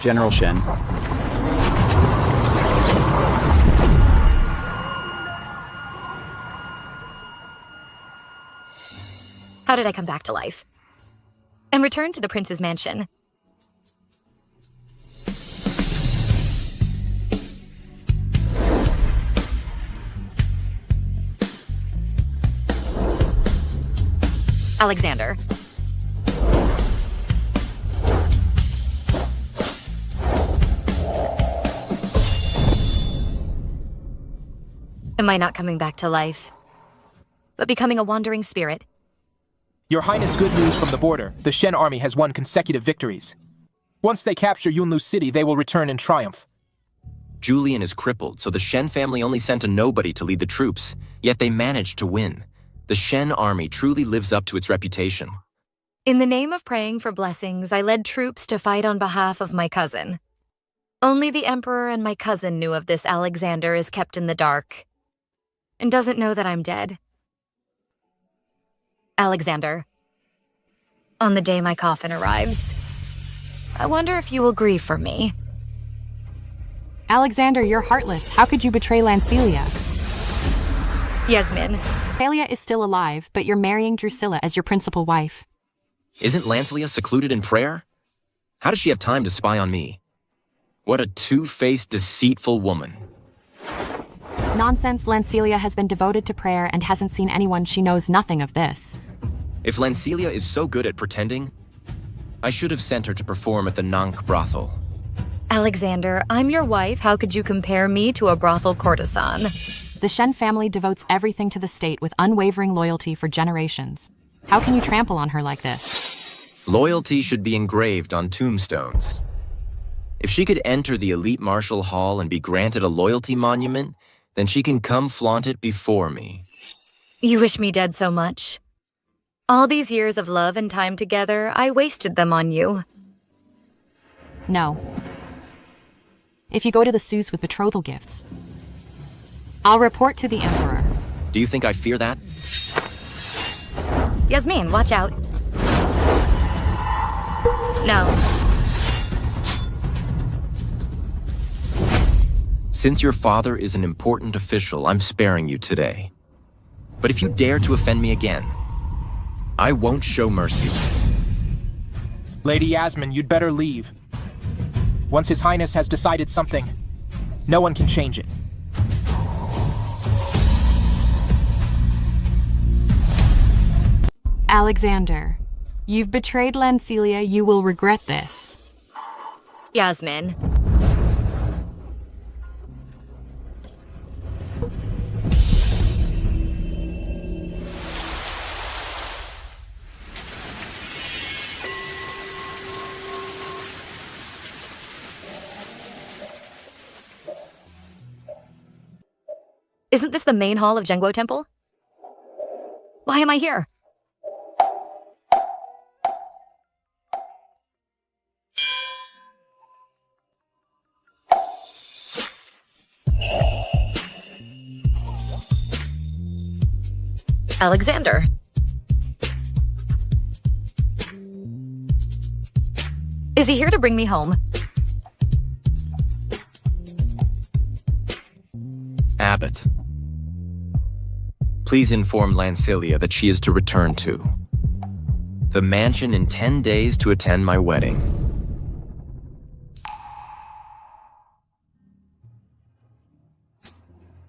General Shen. How did I come back to life? And return to the prince's mansion. Alexander. Am I not coming back to life, but becoming a wandering spirit? Your Highness, good news from the border. The Shen army has won consecutive victories. Once they capture Yunlu City, they will return in triumph. Julian is crippled, so the Shen family only sent a nobody to lead the troops, yet they managed to win. The Shen army truly lives up to its reputation. In the name of praying for blessings, I led troops to fight on behalf of my cousin. Only the Emperor and my cousin knew of this. Alexander is kept in the dark and doesn't know that I'm dead. Alexander, on the day my coffin arrives, I wonder if you will grieve for me. Alexander, you're heartless. How could you betray Lancelia? Yasmin. Lancelia is still alive, but you're marrying Drusilla as your principal wife. Isn't Lancelia secluded in prayer? How does she have time to spy on me? What a two-faced, deceitful woman. Nonsense. Lancelia has been devoted to prayer and hasn't seen anyone. She knows nothing of this. If Lancelia is so good at pretending, I should have sent her to perform at the Nank brothel. Alexander, I'm your wife. How could you compare me to a brothel courtesan? The Shen family devotes everything to the state with unwavering loyalty for generations. How can you trample on her like this? Loyalty should be engraved on tombstones. If she could enter the elite martial hall and be granted a loyalty monument, then she can come flaunt it before me. You wish me dead so much. All these years of love and time together, I wasted them on you. No. If you go to the Sus with betrothal gifts, I'll report to the Emperor. Do you think I fear that? Yasmin, watch out. No. Since your father is an important official, I'm sparing you today. But if you dare to offend me again, I won't show mercy. Lady Yasmin, you'd better leave. Once His Highness has decided something, no one can change it. Alexander, you've betrayed Lancelia. You will regret this. Yasmin. Isn't this the main hall of Zhengguo Temple? Why am I here? Alexander. Is he here to bring me home? Abbot, please inform Lancelia that she is to return to the mansion in 10 days to attend my wedding.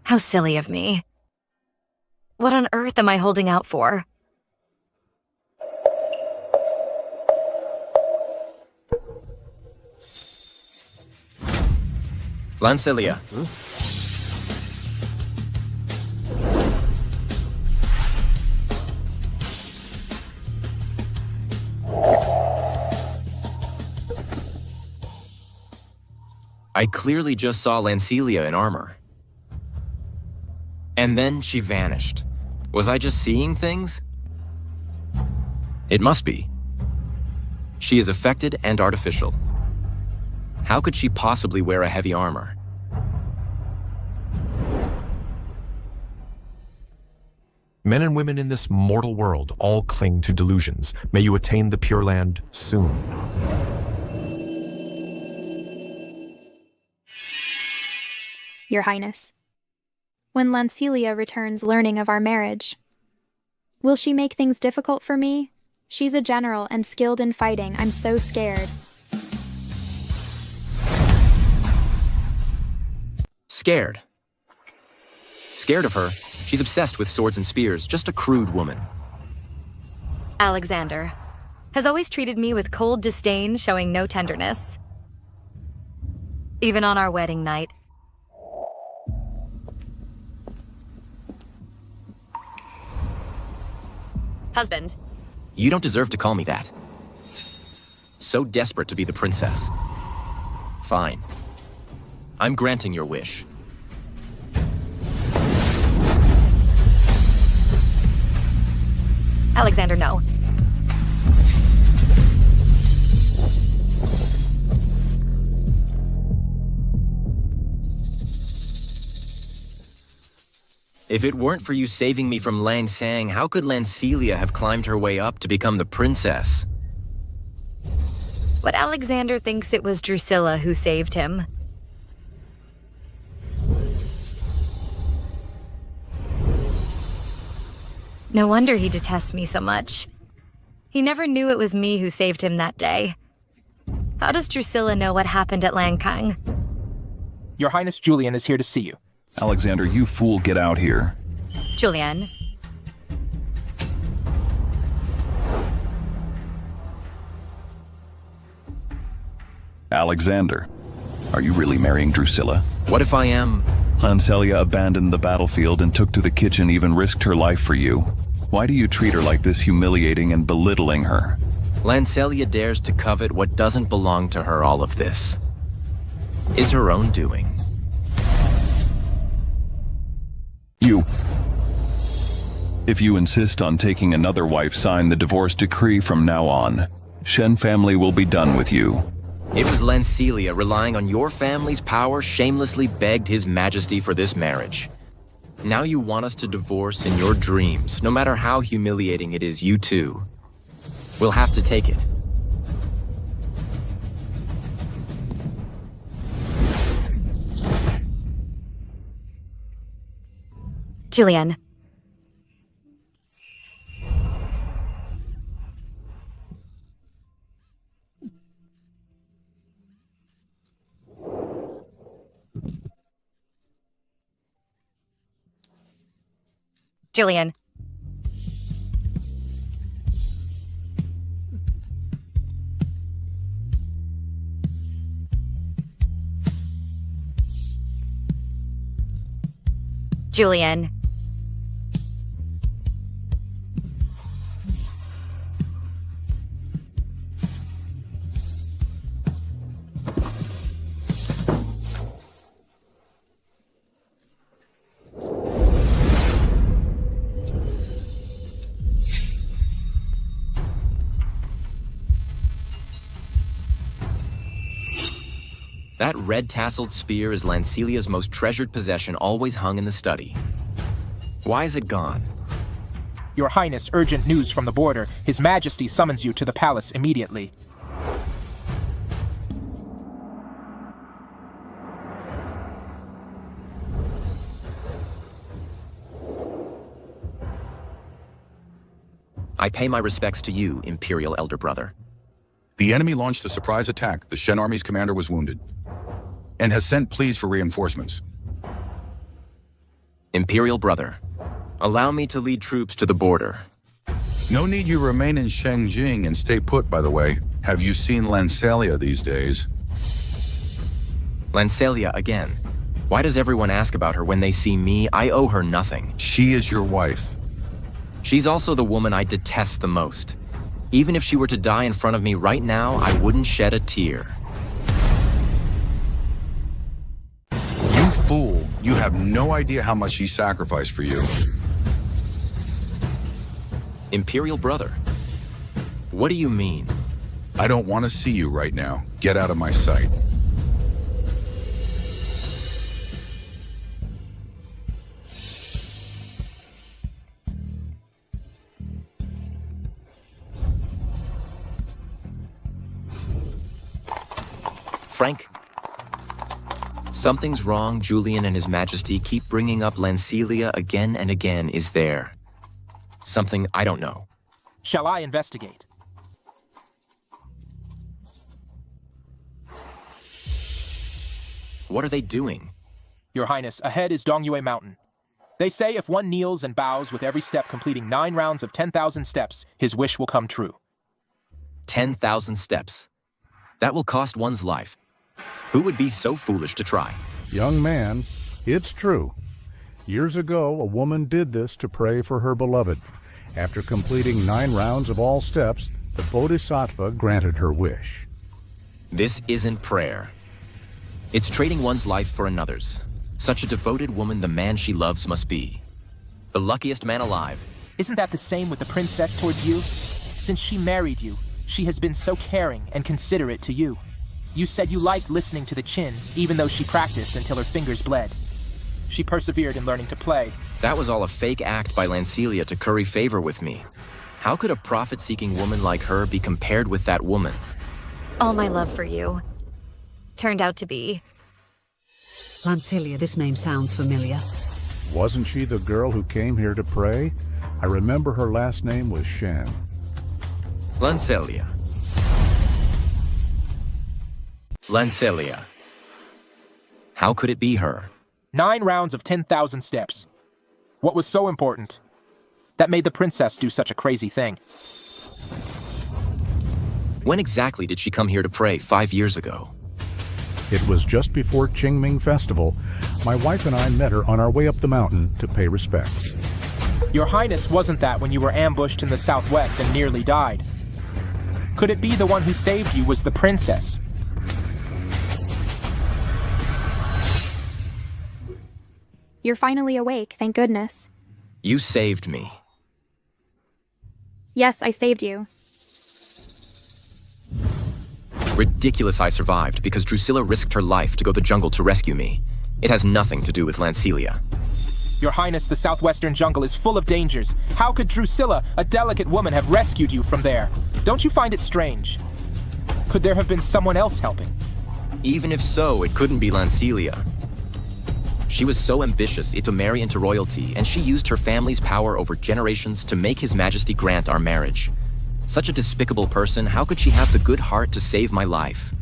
How silly of me. What on earth am I holding out for? Lancelia. I clearly just saw Lancelia in armor. And then she vanished. Was I just seeing things? It must be. She is affected and artificial. How could she possibly wear a heavy armor? Men and women in this mortal world all cling to delusions. May you attain the Pure Land soon. Your Highness. When Lancelia returns learning of our marriage, will she make things difficult for me? She's a general and skilled in fighting. I'm so scared. Scared. Scared of her? She's obsessed with swords and spears, just a crude woman. Alexander has always treated me with cold disdain, showing no tenderness. Even on our wedding night. Husband. You don't deserve to call me that. So desperate to be the princess. Fine. I'm granting your wish. Alexander, no. If it weren't for you saving me from Lansang, how could Lancelia have climbed her way up to become the princess? But Alexander thinks it was Drusilla who saved him. No wonder he detests me so much. He never knew it was me who saved him that day. How does Drusilla know what happened at Langkang? Your Highness Julian is here to see you. Alexander, you fool, get out here. Julian. Alexander, are you really marrying Drusilla? What if I am? Lancelia abandoned the battlefield and took to the kitchen, even risked her life for you. Why do you treat her like this, humiliating and belittling her? Lancelia dares to covet what doesn't belong to her. All of this is her own doing. If you insist on taking another wife, sign the divorce decree from now on. Shen family will be done with you. It was Lancelia, relying on your family's power, shamelessly begged His Majesty for this marriage. Now you want us to divorce in your dreams. No matter how humiliating it is, you too will have to take it. Julian. Julian. Julian. That red-tasseled spear is Lancelia's most treasured possession, always hung in the study. Why is it gone? Your Highness, urgent news from the border. His Majesty summons you to the palace immediately. I pay my respects to you, Imperial Elder Brother. The enemy launched a surprise attack. The Shen Army's commander was wounded and has sent pleas for reinforcements. Imperial Brother, allow me to lead troops to the border. No need you remain in Shengjing and stay put, by the way. Have you seen Lancelia these days? Lancelia again. Why does everyone ask about her when they see me? I owe her nothing. She is your wife. She's also the woman I detest the most. Even if she were to die in front of me right now, I wouldn't shed a tear. You fool. You have no idea how much she sacrificed for you. Imperial Brother, what do you mean? I don't want to see you right now. Get out of my sight. Something's wrong. Julian and His Majesty keep bringing up Lancelia again and again. Is there something I don't know? Shall I investigate? What are they doing? Your Highness, ahead is Dongyue Mountain. They say if one kneels and bows with every step completing 9 rounds of 10,000 steps, his wish will come true. 10,000 steps. That will cost one's life. Who would be so foolish to try? Young man, it's true. Years ago, a woman did this to pray for her beloved. After completing 9 rounds of all steps, the Bodhisattva granted her wish. This isn't prayer. It's trading one's life for another's. Such a devoted woman the man she loves must be. The luckiest man alive. Isn't that the same with the princess towards you? Since she married you, she has been so caring and considerate to you. You said you liked listening to the chin, even though she practiced until her fingers bled. She persevered in learning to play. That was all a fake act by Lancelia to curry favor with me. How could a profit-seeking woman like her be compared with that woman? All my love for you turned out to be... Lancelia, this name sounds familiar. Wasn't she the girl who came here to pray? I remember her last name was Shen. Lancelia. Lancelia. How could it be her? 9 rounds of 10,000 steps. What was so important that made the princess do such a crazy thing? When exactly did she come here to pray 5 years ago? It was just before Qingming Festival. My wife and I met her on our way up the mountain to pay respect. Your Highness, wasn't that when you were ambushed in the southwest and nearly died? Could it be the one who saved you was the princess? You're finally awake, thank goodness. You saved me. Yes, I saved you. Ridiculous I survived because Drusilla risked her life to go to the jungle to rescue me. It has nothing to do with Lancelia. Your Highness, the southwestern jungle is full of dangers. How could Drusilla, a delicate woman, have rescued you from there? Don't you find it strange? Could there have been someone else helping? Even if so, it couldn't be Lancelia. She was so ambitious to marry into royalty, and she used her family's power over generations to make His Majesty grant our marriage. Such a despicable person, how could she have the good heart to save my life?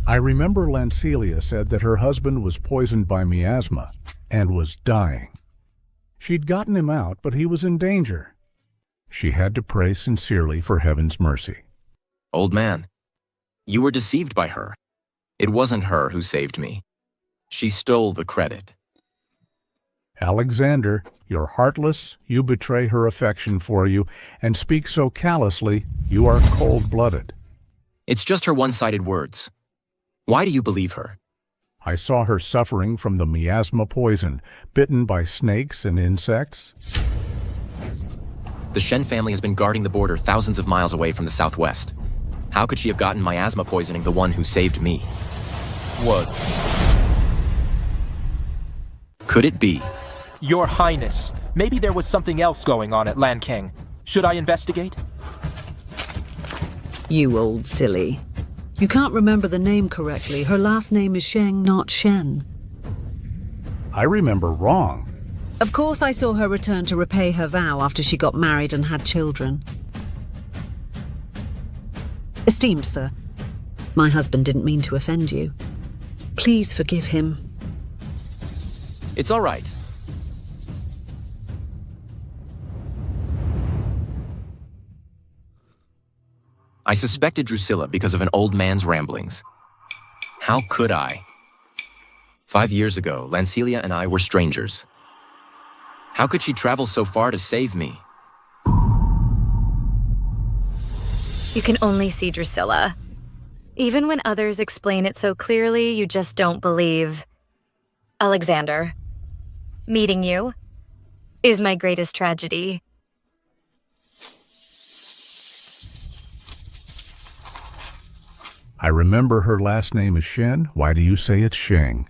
I remember Lancelia said that her husband was poisoned by miasma and was dying. She'd gotten him out, but he was in danger. She had to pray sincerely for heaven's mercy. Old man, you were deceived by her. It wasn't her who saved me. She stole the credit. Alexander, you're heartless, you betray her affection for you, and speak so callously, you are cold-blooded. It's just her one-sided words. Why do you believe her? I saw her suffering from the miasma poison, bitten by snakes and insects. The Shen family has been guarding the border thousands of miles away from the southwest. How could she have gotten miasma poisoning the one who saved me? Could it be? Your Highness, maybe there was something else going on at Lanking. Should I investigate? You old silly. You can't remember the name correctly. Her last name is Sheng, not Shen. I remember wrong. Of course I saw her return to repay her vow after she got married and had children. Esteemed sir, my husband didn't mean to offend you. Please forgive him. It's all right. I suspected Drusilla because of an old man's ramblings. How could I? 5 years ago, Lancelia and I were strangers. How could she travel so far to save me? You can only see Drusilla. Even when others explain it so clearly, you just don't believe. Alexander, meeting you is my greatest tragedy. I remember her last name is Shen. Why do you say it's Sheng?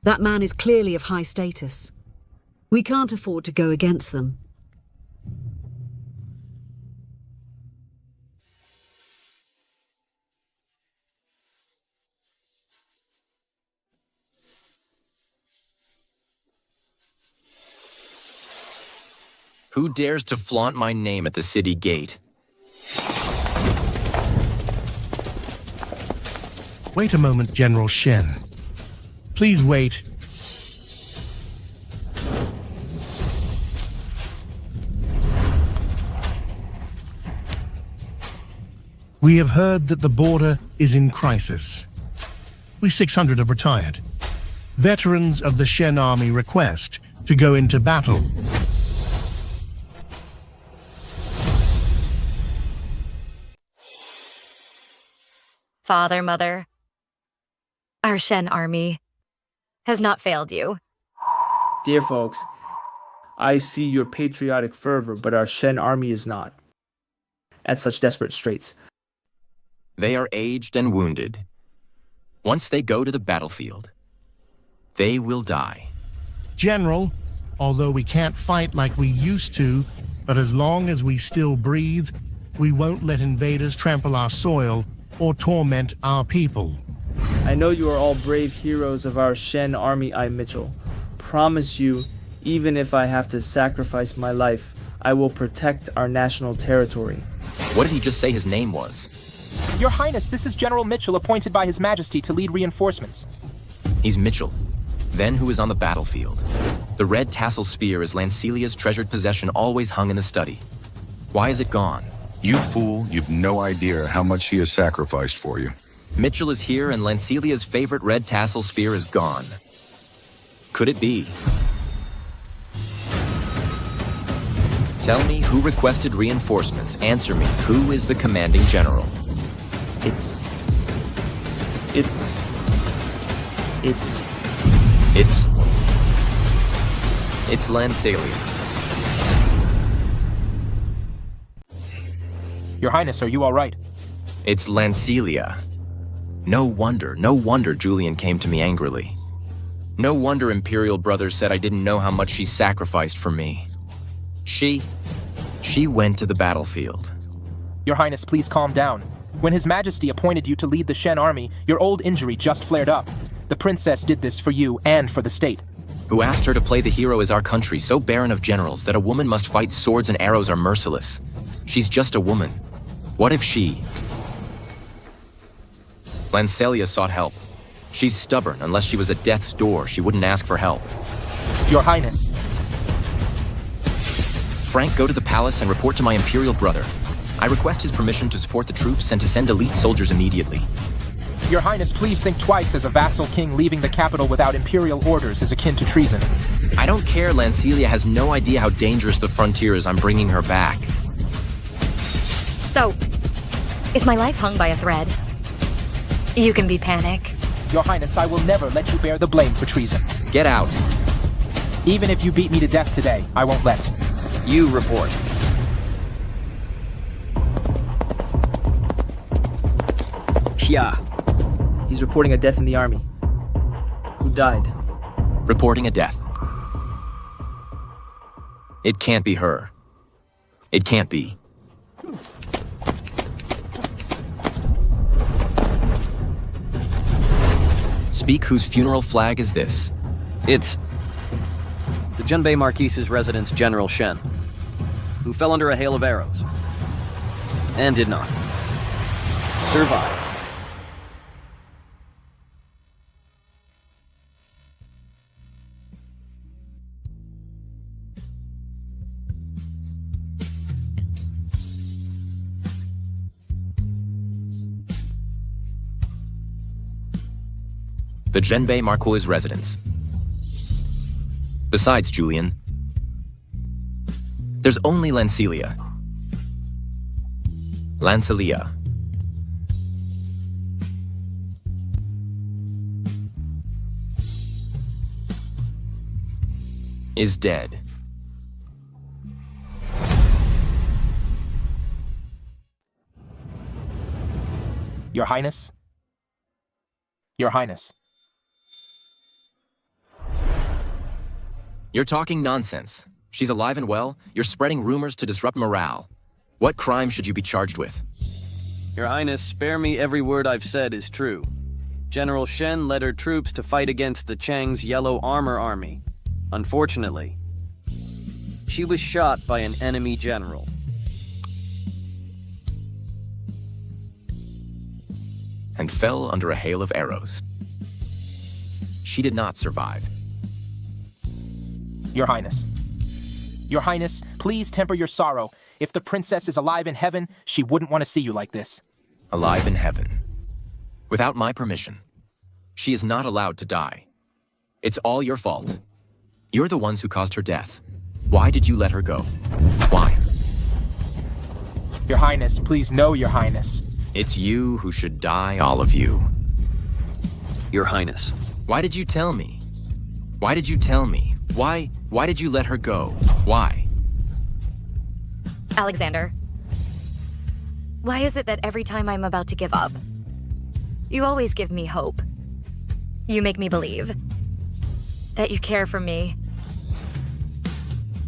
That man is clearly of high status. We can't afford to go against them. Who dares to flaunt my name at the city gate? Wait a moment, General Shen. Please wait. We have heard that the border is in crisis. We 600 have retired. Veterans of the Shen army request to go into battle. Father, Mother, our Shen army has not failed you. Dear folks, I see your patriotic fervor, but our Shen army is not. At such desperate straits. They are aged and wounded. Once they go to the battlefield, they will die. General, although we can't fight like we used to, but as long as we still breathe, we won't let invaders trample our soil or torment our people. I know you are all brave heroes of our Shen army, I Mitchell. Promise you, even if I have to sacrifice my life, I will protect our national territory. What did he just say his name was? Your Highness, this is General Mitchell appointed by His Majesty to lead reinforcements. He's Mitchell. Then who is on the battlefield? The red tassel spear is Lancelia's treasured possession, always hung in the study. Why is it gone? You fool, you've no idea how much she has sacrificed for you. Mitchell is here and Lancelia's favorite red tassel spear is gone. Could it be? Tell me who requested reinforcements. Answer me. Who is the commanding general? It's Lancelia. Your Highness, are you all right? It's Lancelia. No wonder Julian came to me angrily. No wonder Imperial Brothers said I didn't know how much she sacrificed for me. She went to the battlefield. Your Highness, please calm down. When His Majesty appointed you to lead the Shen army, your old injury just flared up. The princess did this for you and for the state. Who asked her to play the hero is our country, so barren of generals that a woman must fight swords and arrows are merciless. She's just a woman. What if she... Lancelia sought help. She's stubborn. Unless she was at death's door, she wouldn't ask for help. Your Highness. Frank, go to the palace and report to my Imperial brother. I request his permission to support the troops and to send elite soldiers immediately. Your Highness, please think twice, as a vassal king leaving the capital without Imperial orders is akin to treason. I don't care. Lancelia has no idea how dangerous the frontier is. I'm bringing her back. So, if my life hung by a thread, you can be panic. Your Highness, I will never let you bear the blame for treason. Get out. Even if you beat me to death today, I won't let. You report. Yeah. He's reporting a death in the army. Who died? Reporting a death. It can't be her. It can't be. Speak, whose funeral flag is this? It's the Junbei Marquise's residence, General Shen, who fell under a hail of arrows and did not survive. The Junbei Marquis' residence. Besides Julian, there's only Lancelia. Lancelia. Is dead. Your Highness? Your Highness. You're talking nonsense. She's alive and well. You're spreading rumors to disrupt morale. What crime should you be charged with? Your Highness, spare me. Every word I've said is true. General Shen led her troops to fight against the Chang's Yellow Armor Army. Unfortunately, She was shot by an enemy general. And fell under a hail of arrows. She did not survive. Your Highness. Your Highness, please temper your sorrow. If the princess is alive in heaven, she wouldn't want to see you like this. Alive in heaven. Without my permission. She is not allowed to die. It's all your fault. You're the ones who caused her death. Why did you let her go? Why? Your Highness, please know, Your Highness. It's you who should die, all of you. Your Highness. Why did you tell me? Why did you tell me? Why did you let her go? Why? Alexander, why is it that every time I'm about to give up, you always give me hope? You make me believe that you care for me,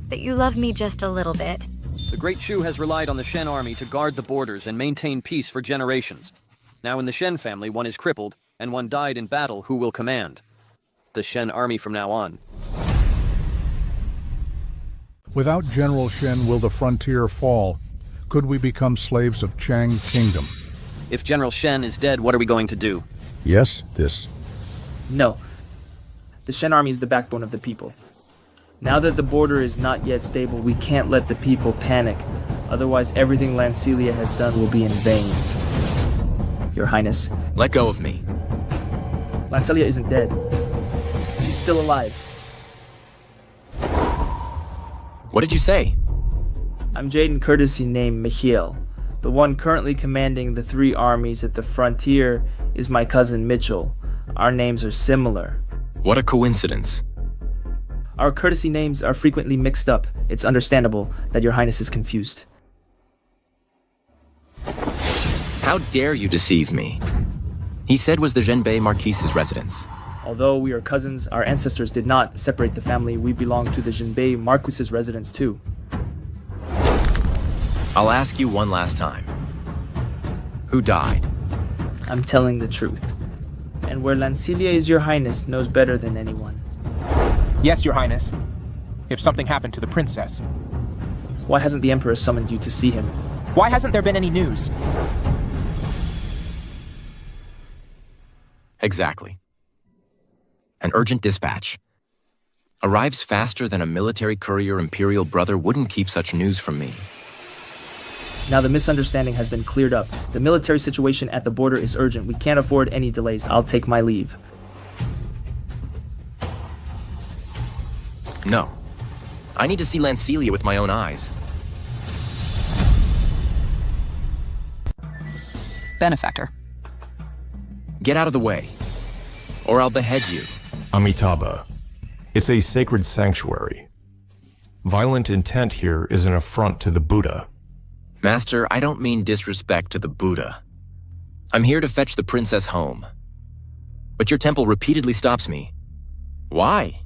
that you love me just a little bit. The Great Shu has relied on the Shen army to guard the borders and maintain peace for generations. Now in the Shen family, one is crippled, and one died in battle. Who will command the Shen army from now on? Without General Shen, will the frontier fall? Could we become slaves of Chang's kingdom? If General Shen is dead, what are we going to do? Yes, this. No. The Shen army is the backbone of the people. Now that the border is not yet stable, we can't let the people panic. Otherwise, everything Lancelia has done will be in vain. Your Highness. Let go of me. Lancelia isn't dead. She's still alive. What did you say? I'm Jaden Courtesy named Michiel. The one currently commanding the 3 armies at the frontier is my cousin Mitchell. Our names are similar. What a coincidence. Our courtesy names are frequently mixed up. It's understandable that Your Highness is confused. How dare you deceive me? He said was the Zhenbei Marquise's residence. Although we are cousins, our ancestors did not separate the family. We belong to the Zhenbei Marquise's residence too. I'll ask you one last time. Who died? I'm telling the truth. And where Lancelia is, Your Highness knows better than anyone. Yes, Your Highness. If something happened to the princess. Why hasn't the Emperor summoned you to see him? Why hasn't there been any news? Exactly. An urgent dispatch. Arrives faster than a military courier imperial brother wouldn't keep such news from me. Now the misunderstanding has been cleared up. The military situation at the border is urgent. We can't afford any delays. I'll take my leave. No. I need to see Lancelia with my own eyes. Benefactor. Get out of the way, or I'll behead you. Amitabha. It's a sacred sanctuary. Violent intent here is an affront to the Buddha. Master, I don't mean disrespect to the Buddha. I'm here to fetch the princess home. But your temple repeatedly stops me. Why?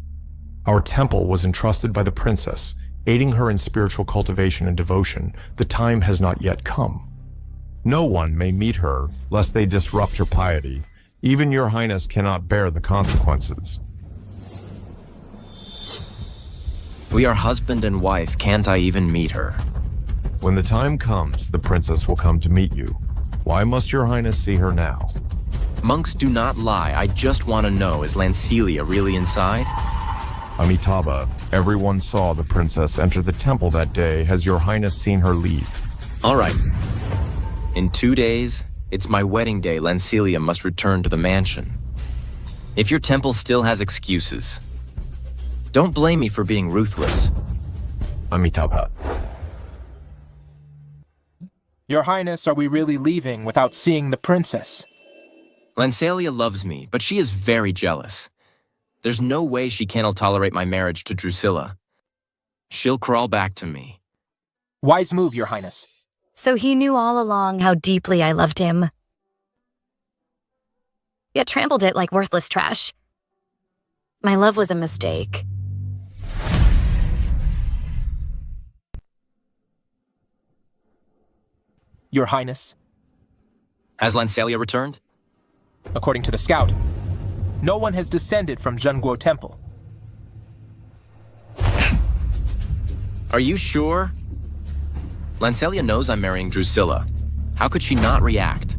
Our temple was entrusted by the princess, aiding her in spiritual cultivation and devotion. The time has not yet come. No one may meet her lest they disrupt her piety. Even your highness cannot bear the consequences. We are husband and wife. Can't I even meet her? When the time comes, the princess will come to meet you. Why must your highness see her now? Monks do not lie. I just want to know, is Lancelia really inside? Amitabha, everyone saw the princess enter the temple that day. Has your highness seen her leave? All right. In 2 days, it's my wedding day. Lancelia must return to the mansion. If your temple still has excuses, don't blame me for being ruthless. Amitabha. Your Highness, are we really leaving without seeing the princess? Lancelia loves me, but she is very jealous. There's no way she can't tolerate my marriage to Drusilla. She'll crawl back to me. Wise move, Your Highness. So he knew all along how deeply I loved him. Yet trampled it like worthless trash. My love was a mistake. Your Highness. Has Lancelia returned? According to the scout, no one has descended from Zhenguo Temple. Are you sure? Lancelia knows I'm marrying Drusilla. How could she not react?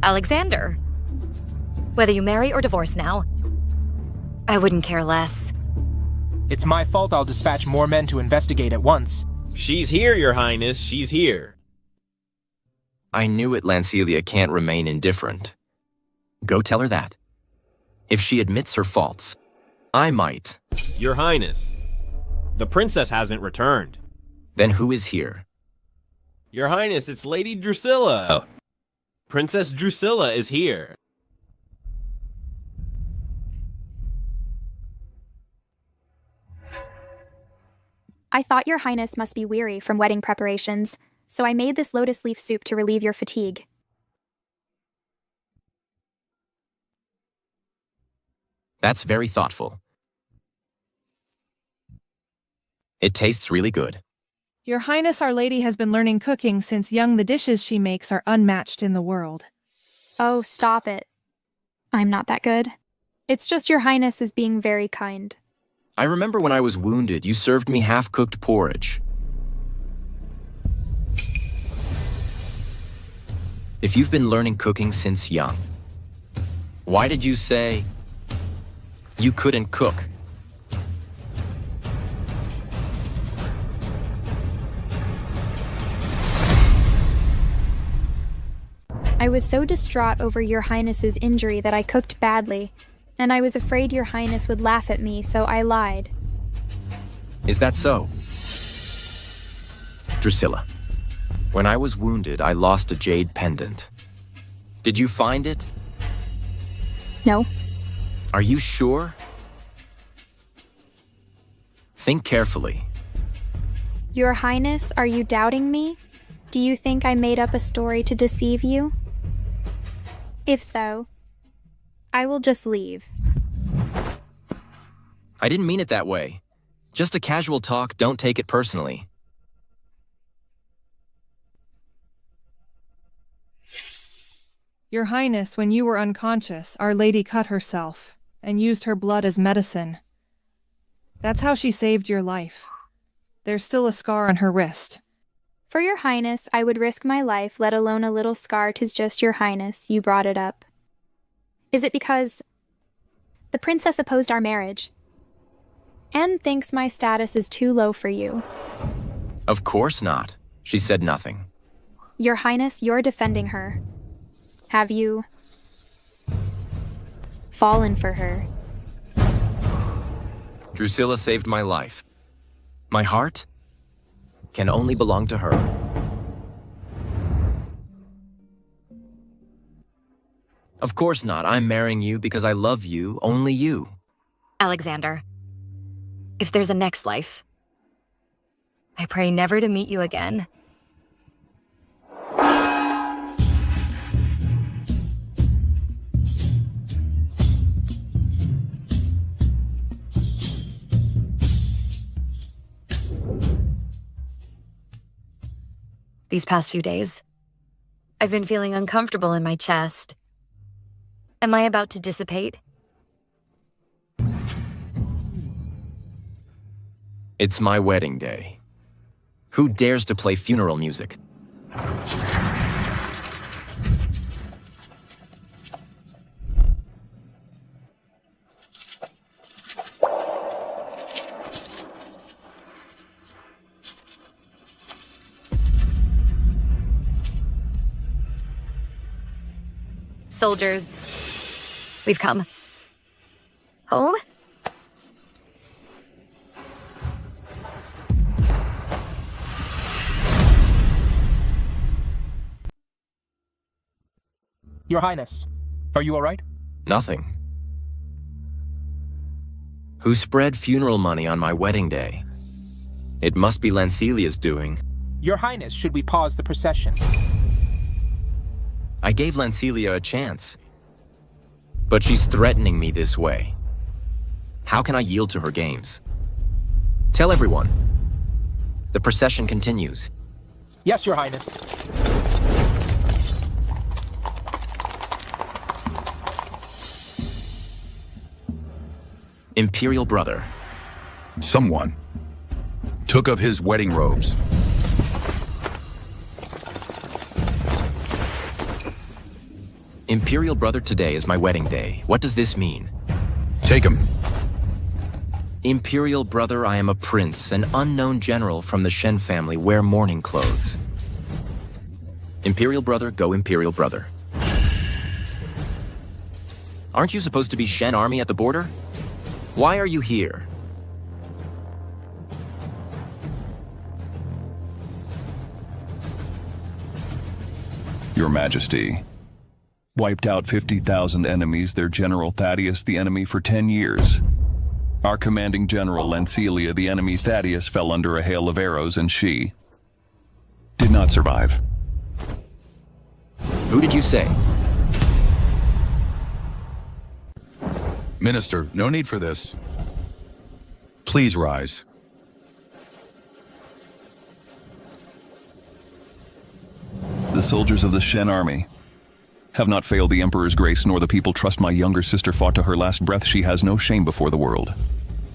Alexander. Whether you marry or divorce now, I wouldn't care less. It's my fault I'll dispatch more men to investigate at once. She's here, Your Highness. She's here. I knew it, Lancelia can't remain indifferent. Go tell her that. If she admits her faults, I might. Your Highness, the princess hasn't returned. Then who is here? Your Highness, it's Lady Drusilla. Oh. Princess Drusilla is here. I thought your highness must be weary from wedding preparations, so I made this lotus leaf soup to relieve your fatigue. That's very thoughtful. It tastes really good. Your Highness Our Lady has been learning cooking since young. The dishes she makes are unmatched in the world. Oh, stop it. I'm not that good. It's just your highness is being very kind. I remember when I was wounded, you served me half-cooked porridge. If you've been learning cooking since young, why did you say you couldn't cook? I was so distraught over your highness's injury that I cooked badly, and I was afraid your highness would laugh at me, so I lied. Is that so? Drusilla, when I was wounded, I lost a jade pendant. Did you find it? No. Are you sure? Think carefully. Your highness, are you doubting me? Do you think I made up a story to deceive you? If so, I will just leave. I didn't mean it that way. Just a casual talk, don't take it personally. Your Highness, when you were unconscious, Our Lady cut herself and used her blood as medicine. That's how she saved your life. There's still a scar on her wrist. For your highness, I would risk my life, let alone a little scar. 'Tis just your highness, you brought it up. Is it because the princess opposed our marriage and thinks my status is too low for you? Of course not. She said nothing. Your highness, you're defending her. Have you fallen for her? Drusilla saved my life. My heart can only belong to her. Of course not. I'm marrying you because I love you, only you. Alexander, if there's a next life, I pray never to meet you again. These past few days, I've been feeling uncomfortable in my chest. Am I about to dissipate? It's my wedding day. Who dares to play funeral music? Soldiers, we've come. Home? Your Highness, are you all right? Nothing. Who spread funeral money on my wedding day? It must be Lancelia's doing. Your Highness, should we pause the procession? I gave Lancelia a chance. But she's threatening me this way. How can I yield to her games? Tell everyone. The procession continues. Yes, Your Highness. Imperial brother. Someone took of his wedding robes. Imperial brother, today is my wedding day. What does this mean? Take him. Imperial brother, I am a prince, an unknown general from the Shen family, wear mourning clothes. Imperial brother, go Imperial brother. Aren't you supposed to be Shen army at the border? Why are you here? Your Majesty. Wiped out 50,000 enemies, their General Thaddeus the enemy for 10 years. Our commanding general, Lancelia, the enemy Thaddeus, fell under a hail of arrows and she did not survive. Who did you say? Minister, no need for this. Please rise. The soldiers of the Shen army have not failed the Emperor's grace, nor the people trust my younger sister fought to her last breath. She has no shame before the world.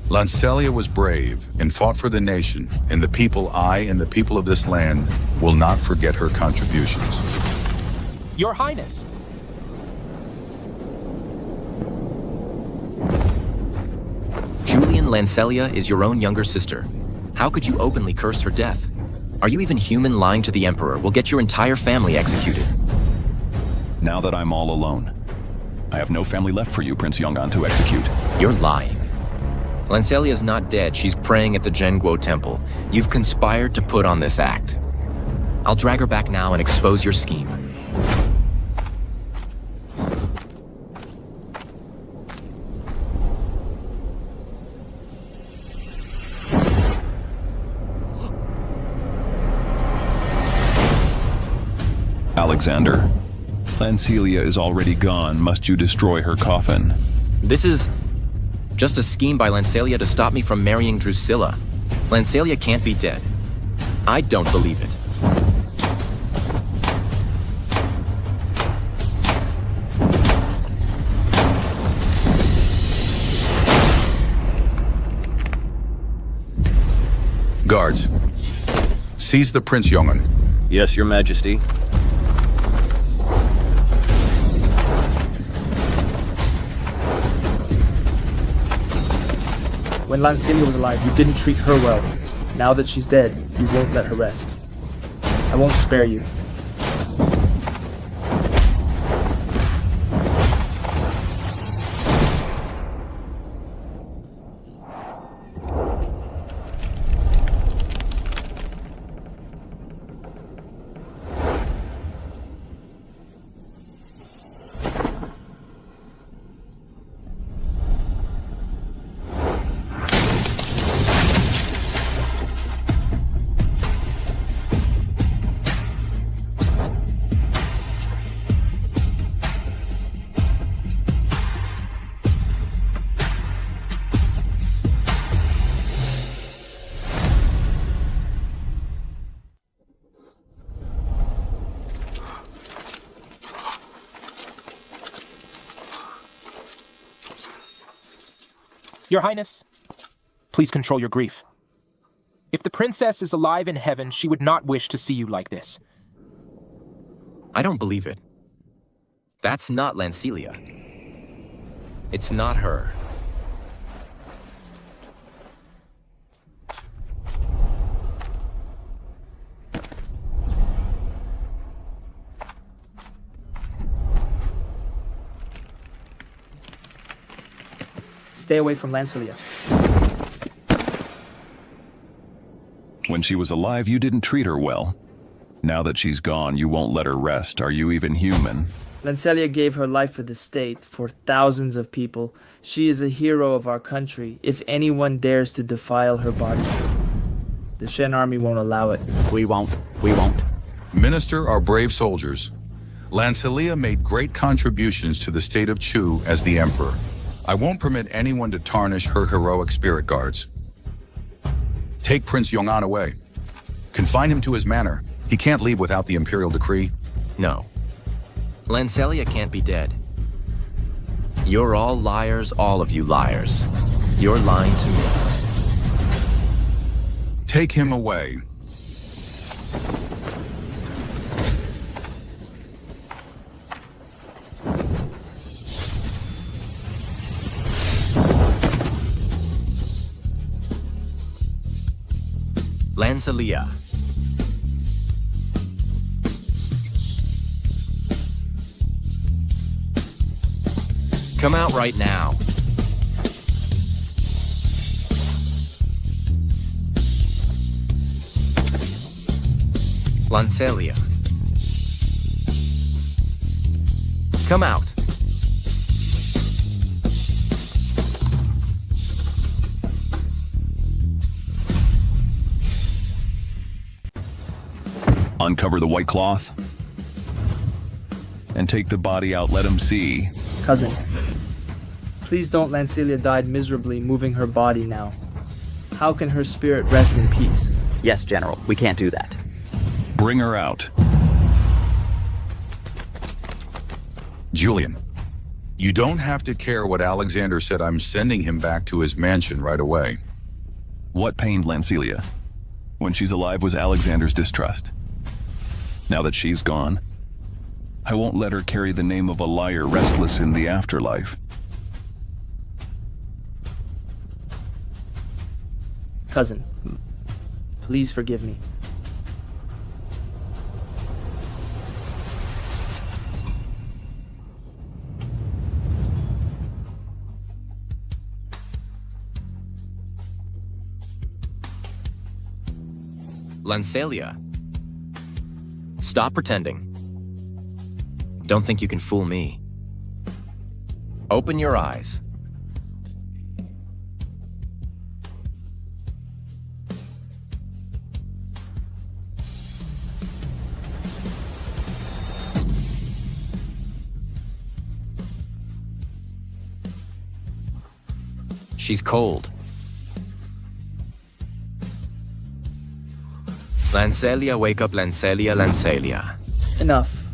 Lancelia was brave and fought for the nation, and the people I and the people of this land will not forget her contributions. Your Highness! Julian, Lancelia is your own younger sister. How could you openly curse her death? Are you even human? Lying to the Emperor will get your entire family executed. Now that I'm all alone, I have no family left for you, Prince Yong'an, to execute. You're lying. Lancelia's not dead. She's praying at the Zhenguo temple. You've conspired to put on this act. I'll drag her back now and expose your scheme. Alexander, Lancelia is already gone. Must you destroy her coffin? This is just a scheme by Lancelia to stop me from marrying Drusilla. Lancelia can't be dead. I don't believe it. Guards, seize the Prince Yong'an. Yes, Your Majesty. When Lancelia was alive, you didn't treat her well. Now that she's dead, you won't let her rest. I won't spare you. Your Highness, please control your grief. If the princess is alive in heaven, she would not wish to see you like this. I don't believe it. That's not Lancelia. It's not her. Stay away from Lancelia. When she was alive, you didn't treat her well. Now that she's gone, you won't let her rest. Are you even human? Lancelia gave her life for the state, for thousands of people. She is a hero of our country. If anyone dares to defile her body, the Shen army won't allow it. We won't. We won't. Minister, our brave soldiers. Lancelia made great contributions to the state of Chu as the emperor. I won't permit anyone to tarnish her heroic spirit, guards. Take Prince Yong'an away. Confine him to his manor. He can't leave without the imperial decree. No. Lancelia can't be dead. You're all liars, all of you liars. You're lying to me. Take him away. Lancelia. Come out right now. Lancelia. Come out. Uncover the white cloth and take the body out. Let him see. Cousin, please don't. Lancelia died miserably moving her body now. How can her spirit rest in peace? Yes, General, we can't do that. Bring her out. Julian, you don't have to care what Alexander said. I'm sending him back to his mansion right away. What pained Lancelia? When she's alive was Alexander's distrust. Now that she's gone, I won't let her carry the name of a liar restless in the afterlife. Cousin, please forgive me. Lancelia. Stop pretending. Don't think you can fool me. Open your eyes. She's cold. Lancelia, wake up, Lancelia, Lancelia. Enough.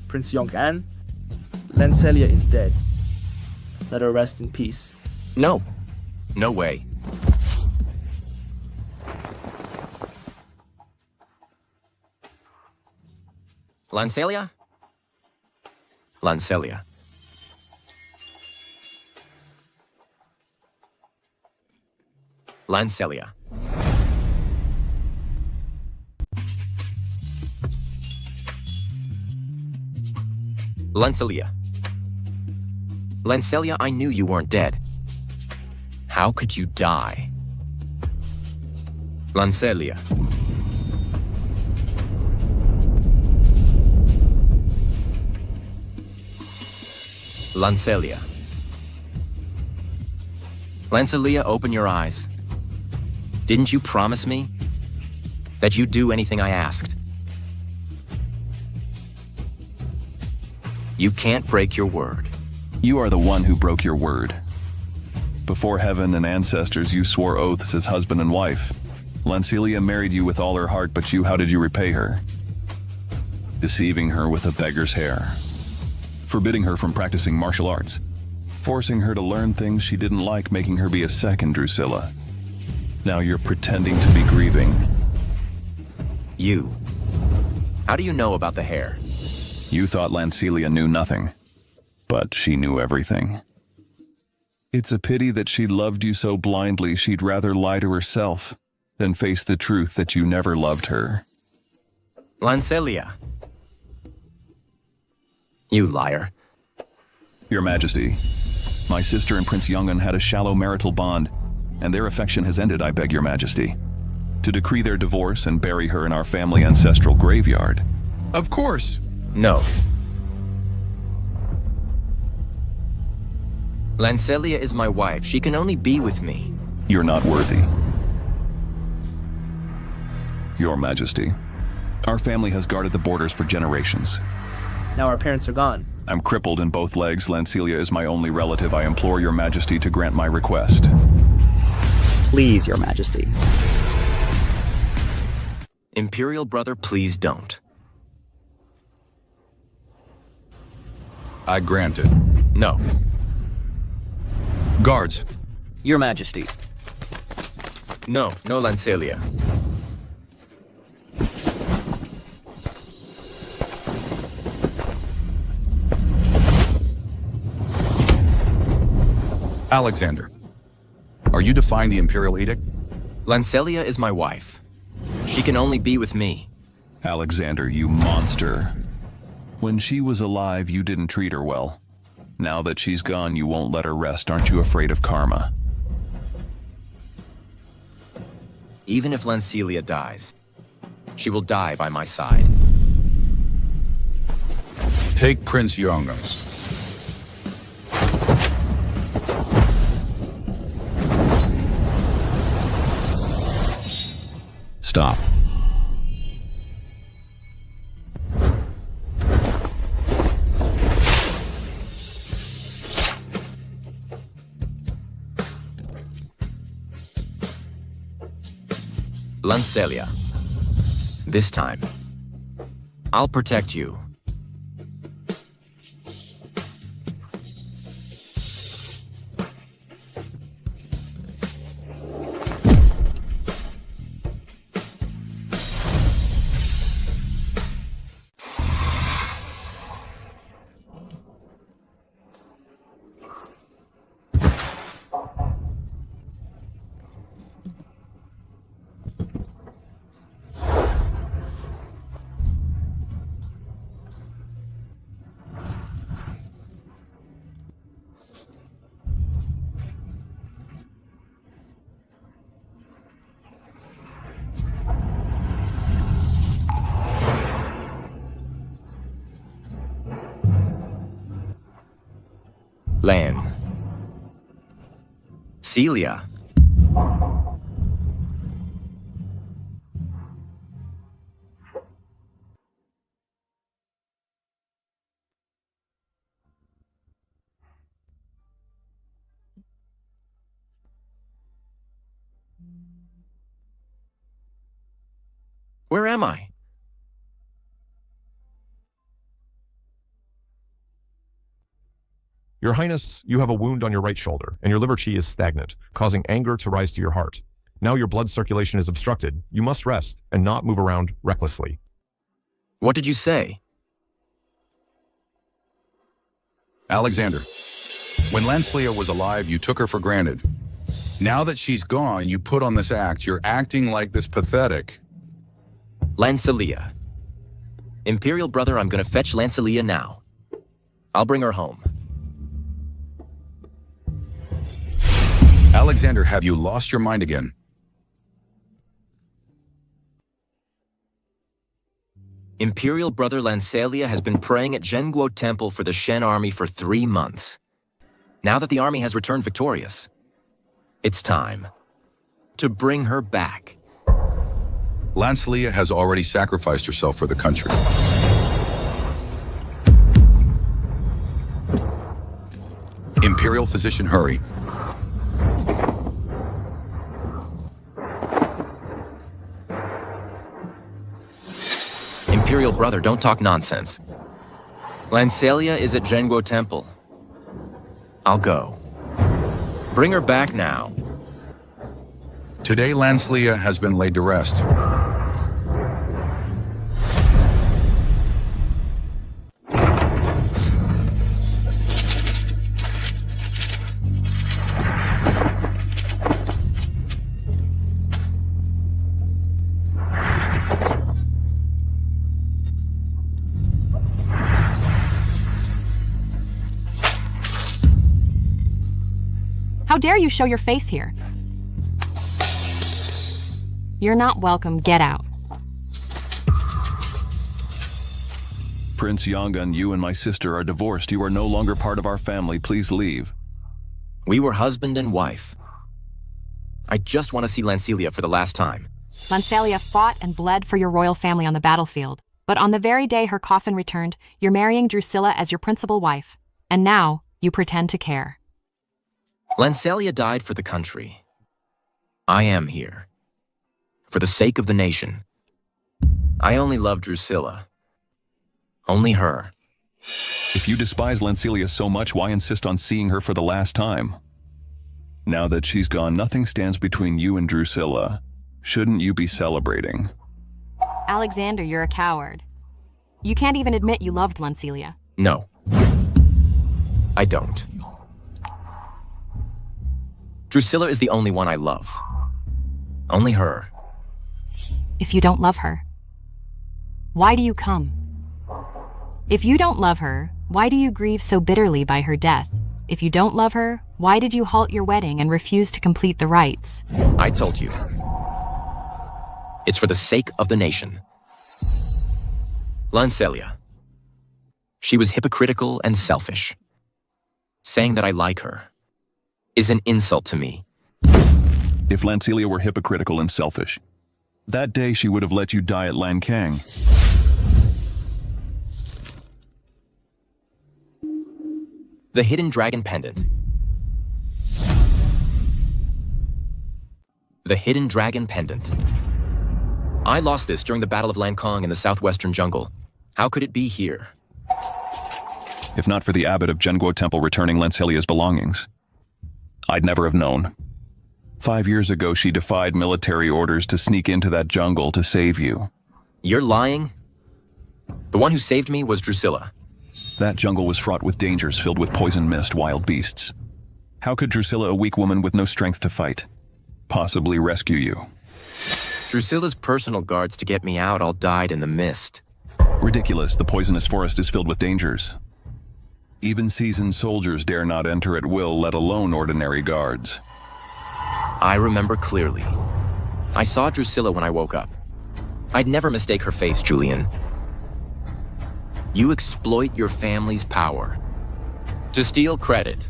Prince Yong'an, Lancelia is dead. Let her rest in peace. No. No way. Lancelia? Lancelia. Lancelia. Lancelia. Lancelia, I knew you weren't dead. How could you die? Lancelia. Lancelia. Lancelia, open your eyes. Didn't you promise me that you'd do anything I asked? You can't break your word. You are the one who broke your word. Before heaven and ancestors, you swore oaths as husband and wife. Lancelia married you with all her heart, but how did you repay her? Deceiving her with a beggar's hair. Forbidding her from practicing martial arts. Forcing her to learn things she didn't like, making her be a second Drusilla. Now you're pretending to be grieving. You. How do you know about the hair? You thought Lancelia knew nothing, but she knew everything. It's a pity that she loved you so blindly she'd rather lie to herself than face the truth that you never loved her. Lancelia. You liar. Your Majesty, my sister and Prince Yong'an had a shallow marital bond, and their affection has ended, I beg your Majesty, to decree their divorce and bury her in our family ancestral graveyard. Of course. No. Lancelia is my wife. She can only be with me. You're not worthy. Your Majesty, our family has guarded the borders for generations. Now our parents are gone. I'm crippled in both legs. Lancelia is my only relative. I implore your Majesty to grant my request. Please, your Majesty. Imperial brother, please don't. I grant it. No. Guards. Your Majesty. No, no, Lancelia. Alexander, are you defying the Imperial Edict? Lancelia is my wife. She can only be with me. Alexander, you monster. When she was alive, you didn't treat her well. Now that she's gone, you won't let her rest. Aren't you afraid of karma? Even if Lancelia dies, she will die by my side. Take Prince Yongas. Stop. Lancelia, this time, I'll protect you. Lan. Celia. Where am I? Your Highness, you have a wound on your right shoulder, and your liver chi is stagnant, causing anger to rise to your heart. Now your blood circulation is obstructed. You must rest and not move around recklessly. What did you say? Alexander, when Lancelia was alive, you took her for granted. Now that she's gone, you put on this act. You're acting like this pathetic. Lancelia. Imperial brother, I'm gonna fetch Lancelia now. I'll bring her home. Alexander, have you lost your mind again? Imperial brother Lancelia has been praying at Zhenguo Temple for the Shen army for 3 months. Now that the army has returned victorious, it's time to bring her back. Lancelia has already sacrificed herself for the country. Imperial physician, hurry. Imperial brother, don't talk nonsense. Lancelia is at Zhenguo Temple. I'll go. Bring her back now. Today, Lancelia has been laid to rest. How dare you show your face here? You're not welcome. Get out. Prince Yongan, you and my sister are divorced. You are no longer part of our family. Please leave. We were husband and wife. I just want to see Lancelia for the last time. Lancelia fought and bled for your royal family on the battlefield, but on the very day her coffin returned, you're marrying Drusilla as your principal wife. And now, you pretend to care. Lancelia died for the country. I am here. For the sake of the nation. I only love Drusilla. Only her. If you despise Lancelia so much, why insist on seeing her for the last time? Now that she's gone, nothing stands between you and Drusilla. Shouldn't you be celebrating? Alexander, you're a coward. You can't even admit you loved Lancelia. No. I don't. Drusilla is the only one I love. Only her. If you don't love her, why do you come? If you don't love her, why do you grieve so bitterly by her death? If you don't love her, why did you halt your wedding and refuse to complete the rites? I told you. It's for the sake of the nation. Lancelia. She was hypocritical and selfish. Saying that I like her is an insult to me. If Lancelia were hypocritical and selfish, that day she would have let you die at Lankang. The hidden dragon pendant. The hidden dragon pendant. I lost this during the Battle of Lankong in the southwestern jungle. How could it be here? If not for the abbot of Zhenguo Temple returning Lancelia's belongings, I'd never have known. 5 years ago, she defied military orders to sneak into that jungle to save you. You're lying? The one who saved me was Drusilla. That jungle was fraught with dangers filled with poison mist, wild beasts. How could Drusilla, a weak woman with no strength to fight, possibly rescue you? Drusilla's personal guards to get me out all died in the mist. Ridiculous. The poisonous forest is filled with dangers. Even seasoned soldiers dare not enter at will, let alone ordinary guards. I remember clearly. I saw Drusilla when I woke up. I'd never mistake her face, Julian. You exploit your family's power to steal credit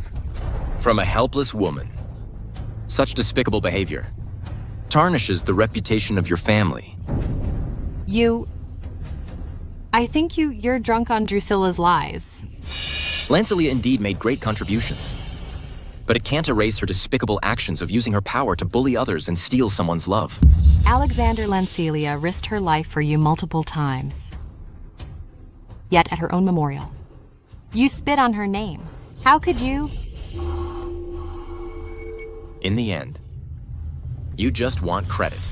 from a helpless woman. Such despicable behavior tarnishes the reputation of your family. I think you're drunk on Drusilla's lies. Lancelia indeed made great contributions, but it can't erase her despicable actions of using her power to bully others and steal someone's love. Alexander Lancelia risked her life for you multiple times. Yet at her own memorial, you spit on her name. How could you? In the end, you just want credit.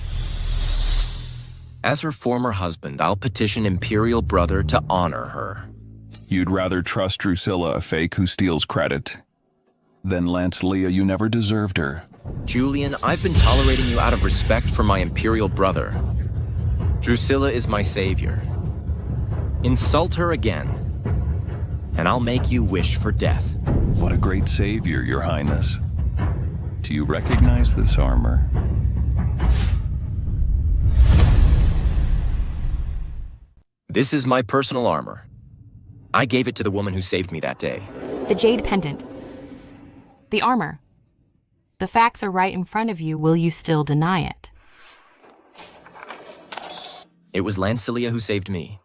As her former husband, I'll petition Imperial Brother to honor her. You'd rather trust Drusilla, a fake who steals credit, than Lancelia. You never deserved her. Julian, I've been tolerating you out of respect for my Imperial Brother. Drusilla is my savior. Insult her again, and I'll make you wish for death. What a great savior, Your Highness. Do you recognize this armor? This is my personal armor. I gave it to the woman who saved me that day. The jade pendant. The armor. The facts are right in front of you. Will you still deny it? It was Lancelia who saved me.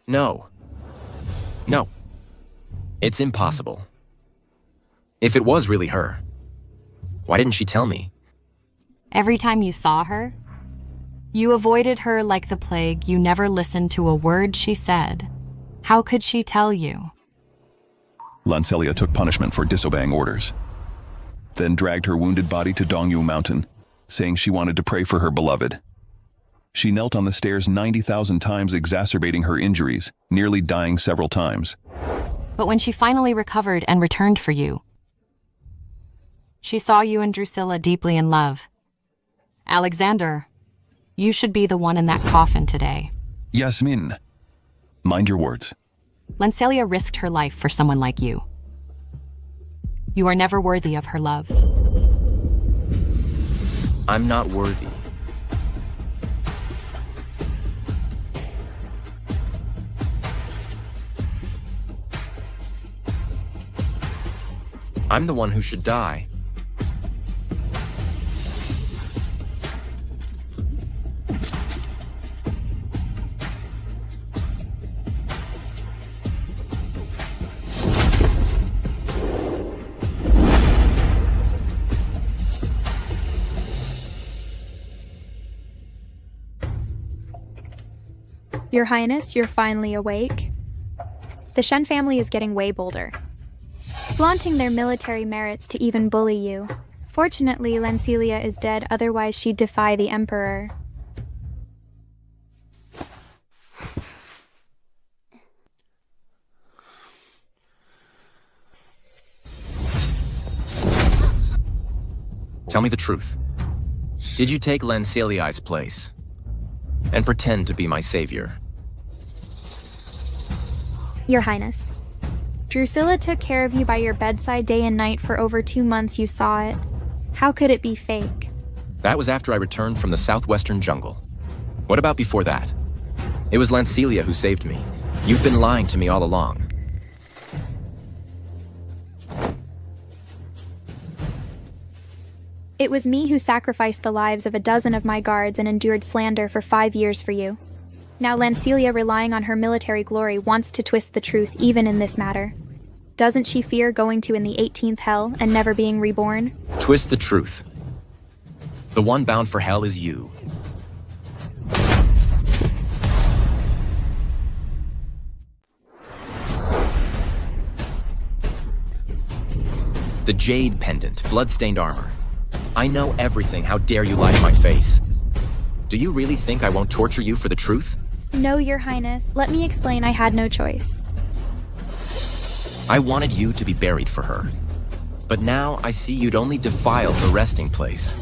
No. No. It's impossible. If it was really her, why didn't she tell me? Every time you saw her, you avoided her like the plague. You never listened to a word she said. How could she tell you? Lancelia took punishment for disobeying orders, then dragged her wounded body to Dongyu Mountain, saying she wanted to pray for her beloved. She knelt on the stairs 90,000 times, exacerbating her injuries, nearly dying several times. But when she finally recovered and returned for you, she saw you and Drusilla deeply in love. Alexander, you should be the one in that coffin today. Yasmin, mind your words. Lancelia risked her life for someone like you. You are never worthy of her love. I'm not worthy. I'm the one who should die. Your Highness, you're finally awake. The Shen family is getting way bolder. flaunting their military merits to even bully you. Fortunately, Lancelia is dead, otherwise she'd defy the Emperor. Tell me the truth. Did you take Lancelia's place and pretend to be my savior? Your Highness, Drusilla took care of you by your bedside day and night for over 2 months. You saw it. How could it be fake? That was after I returned from the southwestern jungle. What about before that? It was Lancelia who saved me. You've been lying to me all along. It was me who sacrificed the lives of a dozen of my guards and endured slander for 5 years for you. Now Lancelia, relying on her military glory, wants to twist the truth even in this matter. Doesn't she fear going to in the 18th hell and never being reborn? Twist the truth. The one bound for hell is you. The jade pendant, blood-stained armor. I know everything. How dare you lie to my face? Do you really think I won't torture you for the truth? No, Your Highness. Let me explain. I had no choice. I wanted you to be buried for her. But now I see you'd only defile her resting place.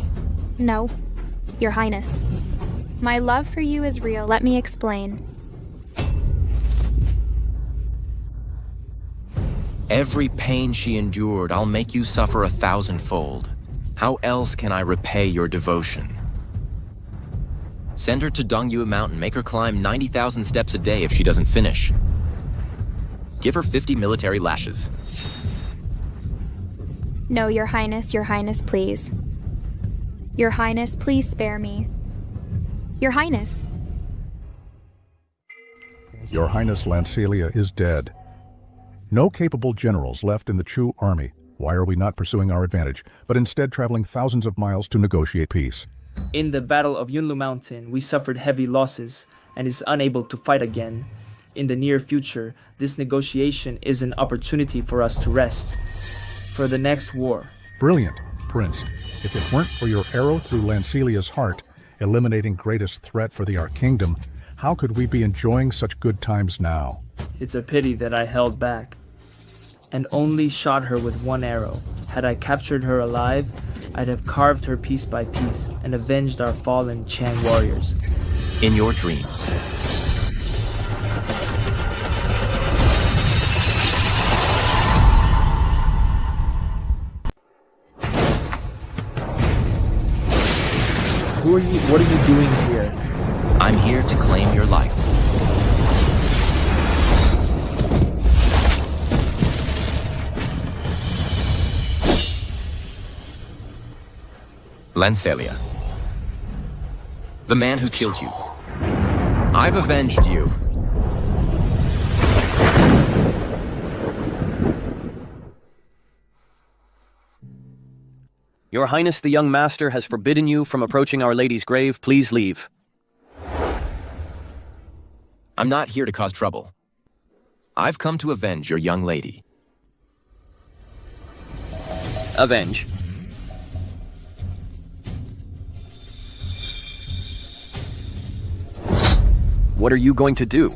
No, Your Highness. My love for you is real. Let me explain. Every pain she endured, I'll make you suffer 1,000-fold. How else can I repay your devotion? Send her to Dongyue Mountain, make her climb 90,000 steps a day if she doesn't finish. Give her 50 military lashes. No, Your Highness, please. Your Highness, please spare me. Your Highness. Your Highness, Lancelia is dead. No capable generals left in the Chu army. Why are we not pursuing our advantage, but instead traveling thousands of miles to negotiate peace? In the Battle of Yunlu Mountain, we suffered heavy losses and is unable to fight again. In the near future, this negotiation is an opportunity for us to rest for the next war. Brilliant, Prince. If it weren't for your arrow through Lancelia's heart, eliminating greatest threat for our kingdom, how could we be enjoying such good times now? It's a pity that I held back and only shot her with one arrow. Had I captured her alive, I'd have carved her piece by piece and avenged our fallen Chang warriors. In your dreams. Who are you? What are you doing here? I'm here to claim your life. Lancelia. The man who killed you. I've avenged you. Your Highness, the young master has forbidden you from approaching Our Lady's grave. Please leave. I'm not here to cause trouble. I've come to avenge your young lady. Avenge? What are you going to do?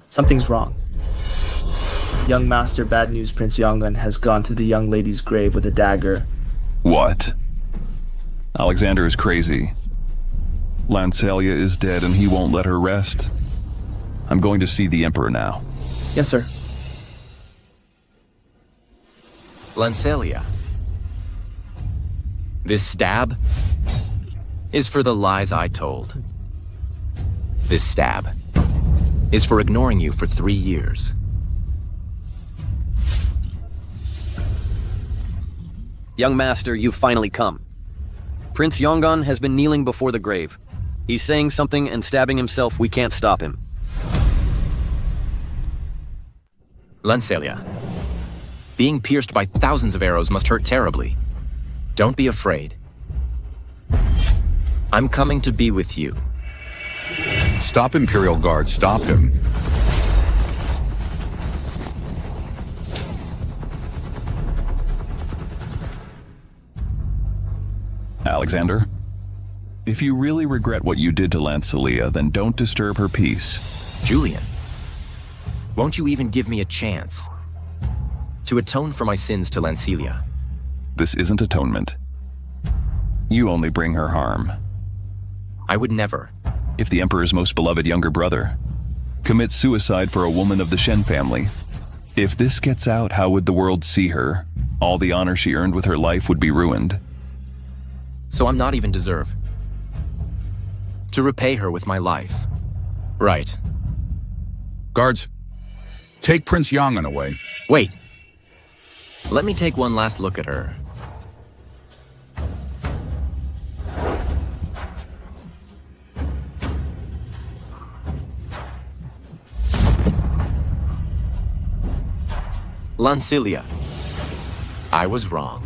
Something's wrong. Young Master Bad News Prince Yongun has gone to the young lady's grave with a dagger. What? Alexander is crazy. Lancelia is dead and he won't let her rest. I'm going to see the Emperor now. Yes, sir. Lancelia. This stab is for the lies I told. This stab is for ignoring you for 3 years. Young master, you've finally come. Prince Yongun has been kneeling before the grave. He's saying something and stabbing himself. We can't stop him. Lancelia, being pierced by thousands of arrows must hurt terribly. Don't be afraid. I'm coming to be with you. Stop, Imperial Guard, stop him. Alexander, if you really regret what you did to Lancelia, then don't disturb her peace. Julian, won't you even give me a chance to atone for my sins to Lancelia? This isn't atonement. You only bring her harm. I would never. If the Emperor's most beloved younger brother commits suicide for a woman of the Shen family, if this gets out, how would the world see her? All the honor she earned with her life would be ruined. So I'm not even deserve to repay her with my life. Right. Guards, take Prince Yangan away. Wait. Let me take one last look at her. Lancelia, I was wrong.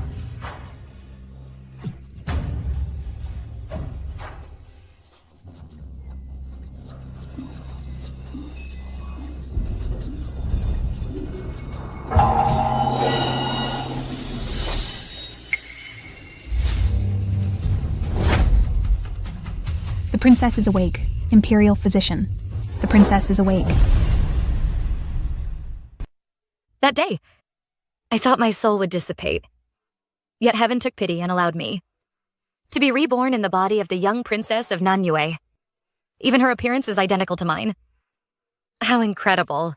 The princess is awake. Imperial physician. The princess is awake. That day, I thought my soul would dissipate. Yet heaven took pity and allowed me to be reborn in the body of the young princess of Nanu. Even her appearance is identical to mine. How incredible.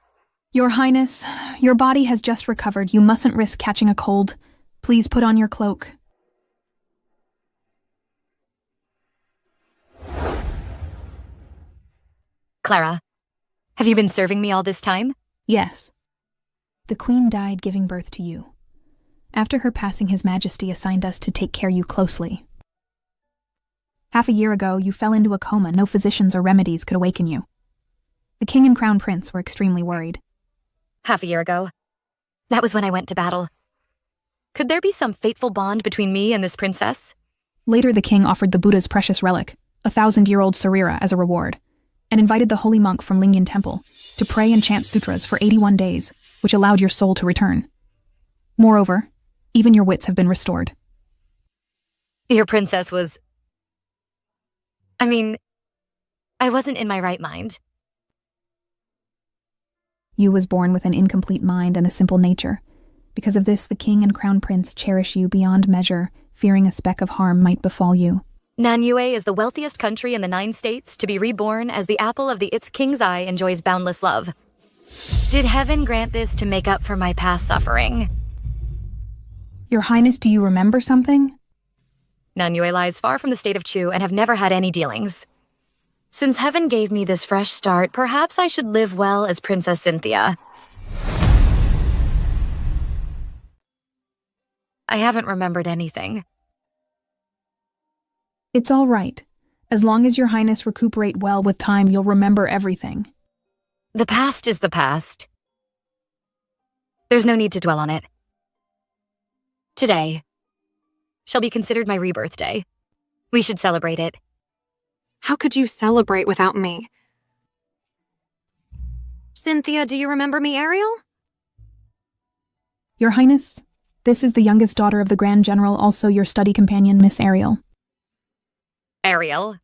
Your Highness, your body has just recovered. You mustn't risk catching a cold. Please put on your cloak. Clara, have you been serving me all this time? Yes. The Queen died giving birth to you. After her passing, His Majesty assigned us to take care of you closely. Half a year ago, you fell into a coma. No physicians or remedies could awaken you. The King and Crown Prince were extremely worried. Half a year ago. That was when I went to battle. Could there be some fateful bond between me and this princess? Later, the king offered the Buddha's precious relic, a 1,000-year-old sarira, as a reward, and invited the holy monk from Lingyan Temple to pray and chant sutras for 81 days, which allowed your soul to return. Moreover, even your wits have been restored. Your princess was... I wasn't in my right mind. You was born with an incomplete mind and a simple nature. Because of this, the king and crown prince cherish you beyond measure, fearing a speck of harm might befall you. Nanu is the wealthiest country in the 9 states to be reborn as the apple of its king's eye enjoys boundless love. Did heaven grant this to make up for my past suffering? Your Highness, do you remember something? Nanu lies far from the state of Chu and have never had any dealings. Since heaven gave me this fresh start, perhaps I should live well as Princess Cynthia. I haven't remembered anything. It's all right. As long as your Highness recuperate well with time, you'll remember everything. The past is the past. There's no need to dwell on it. Today shall be considered my rebirth day. We should celebrate it. How could you celebrate without me? Cynthia, do you remember me, Ariel? Your Highness, this is the youngest daughter of the Grand General, also your study companion, Miss Ariel. Ariel?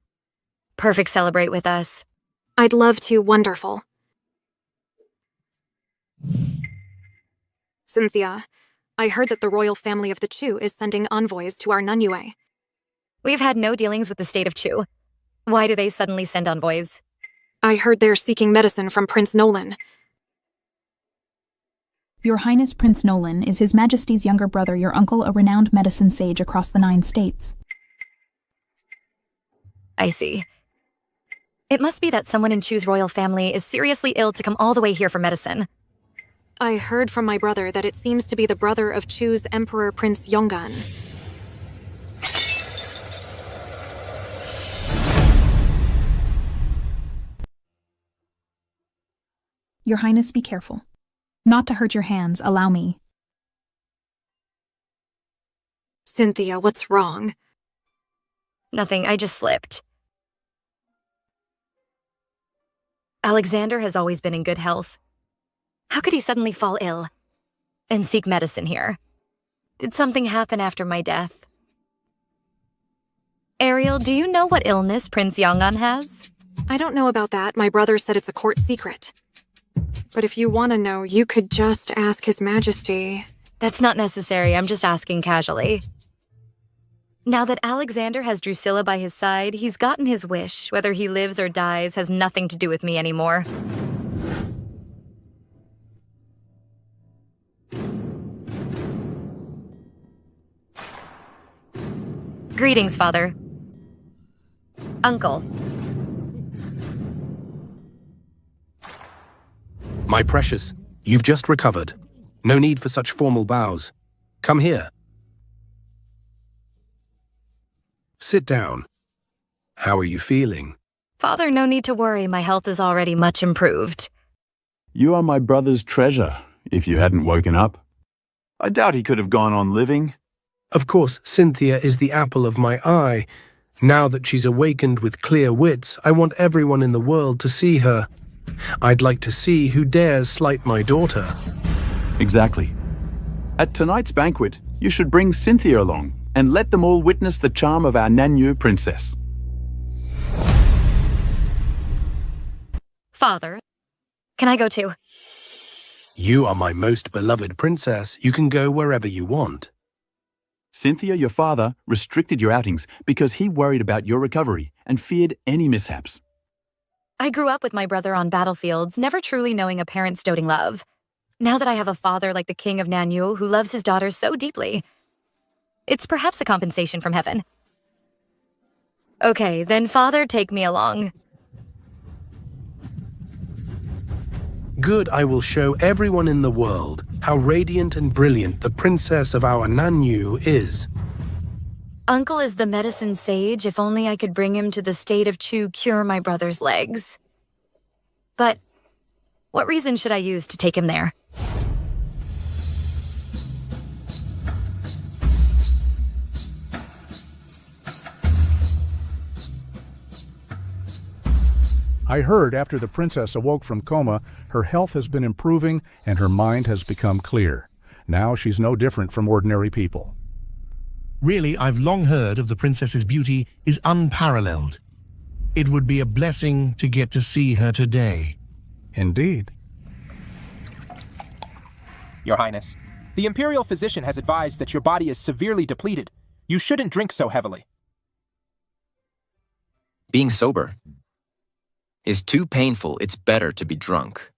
Perfect, celebrate with us. I'd love to, wonderful. Cynthia, I heard that the royal family of the Chu is sending envoys to our Nanu. We've had no dealings with the state of Chu. Why do they suddenly send envoys? I heard they're seeking medicine from Prince Nolan. Your Highness Prince Nolan is His Majesty's younger brother, your uncle, a renowned medicine sage across the 9 states. I see. It must be that someone in Chu's royal family is seriously ill to come all the way here for medicine. I heard from my brother that it seems to be the brother of Chu's Emperor Prince Yonggan. Your Highness, be careful. Not to hurt your hands, allow me. Cynthia, what's wrong? Nothing, I just slipped. Alexander has always been in good health. How could he suddenly fall ill and seek medicine here? Did something happen after my death? Ariel, do you know what illness Prince Yongan has? I don't know about that. My brother said it's a court secret. But if you want to know, you could just ask His Majesty. That's not necessary. I'm just asking casually. Now that Alexander has Drusilla by his side, he's gotten his wish. Whether he lives or dies has nothing to do with me anymore. Greetings, Father. Uncle. My precious, you've just recovered. No need for such formal bows. Come here. Sit down. How are you feeling? Father, no need to worry. My health is already much improved. You are my brother's treasure, if you hadn't woken up. I doubt he could have gone on living. Of course, Cynthia is the apple of my eye. Now that she's awakened with clear wits, I want everyone in the world to see her. I'd like to see who dares slight my daughter. Exactly. At tonight's banquet, you should bring Cynthia along and let them all witness the charm of our Nanu princess. Father, can I go too? You are my most beloved princess. You can go wherever you want. Cynthia, your father, restricted your outings because he worried about your recovery and feared any mishaps. I grew up with my brother on battlefields, never truly knowing a parent's doting love. Now that I have a father like the king of Nanu who loves his daughters so deeply, it's perhaps a compensation from heaven. Okay, then Father, take me along. Good, I will show everyone in the world how radiant and brilliant the princess of our Nanu is. Uncle is the medicine sage. If only I could bring him to the state of Chu, cure my brother's legs. But what reason should I use to take him there? I heard after the princess awoke from coma, her health has been improving and her mind has become clear. Now she's no different from ordinary people. Really, I've long heard of the princess's beauty is unparalleled. It would be a blessing to get to see her today. Indeed. Your Highness, the Imperial physician has advised that your body is severely depleted. You shouldn't drink so heavily. Being sober is too painful. It's better to be drunk.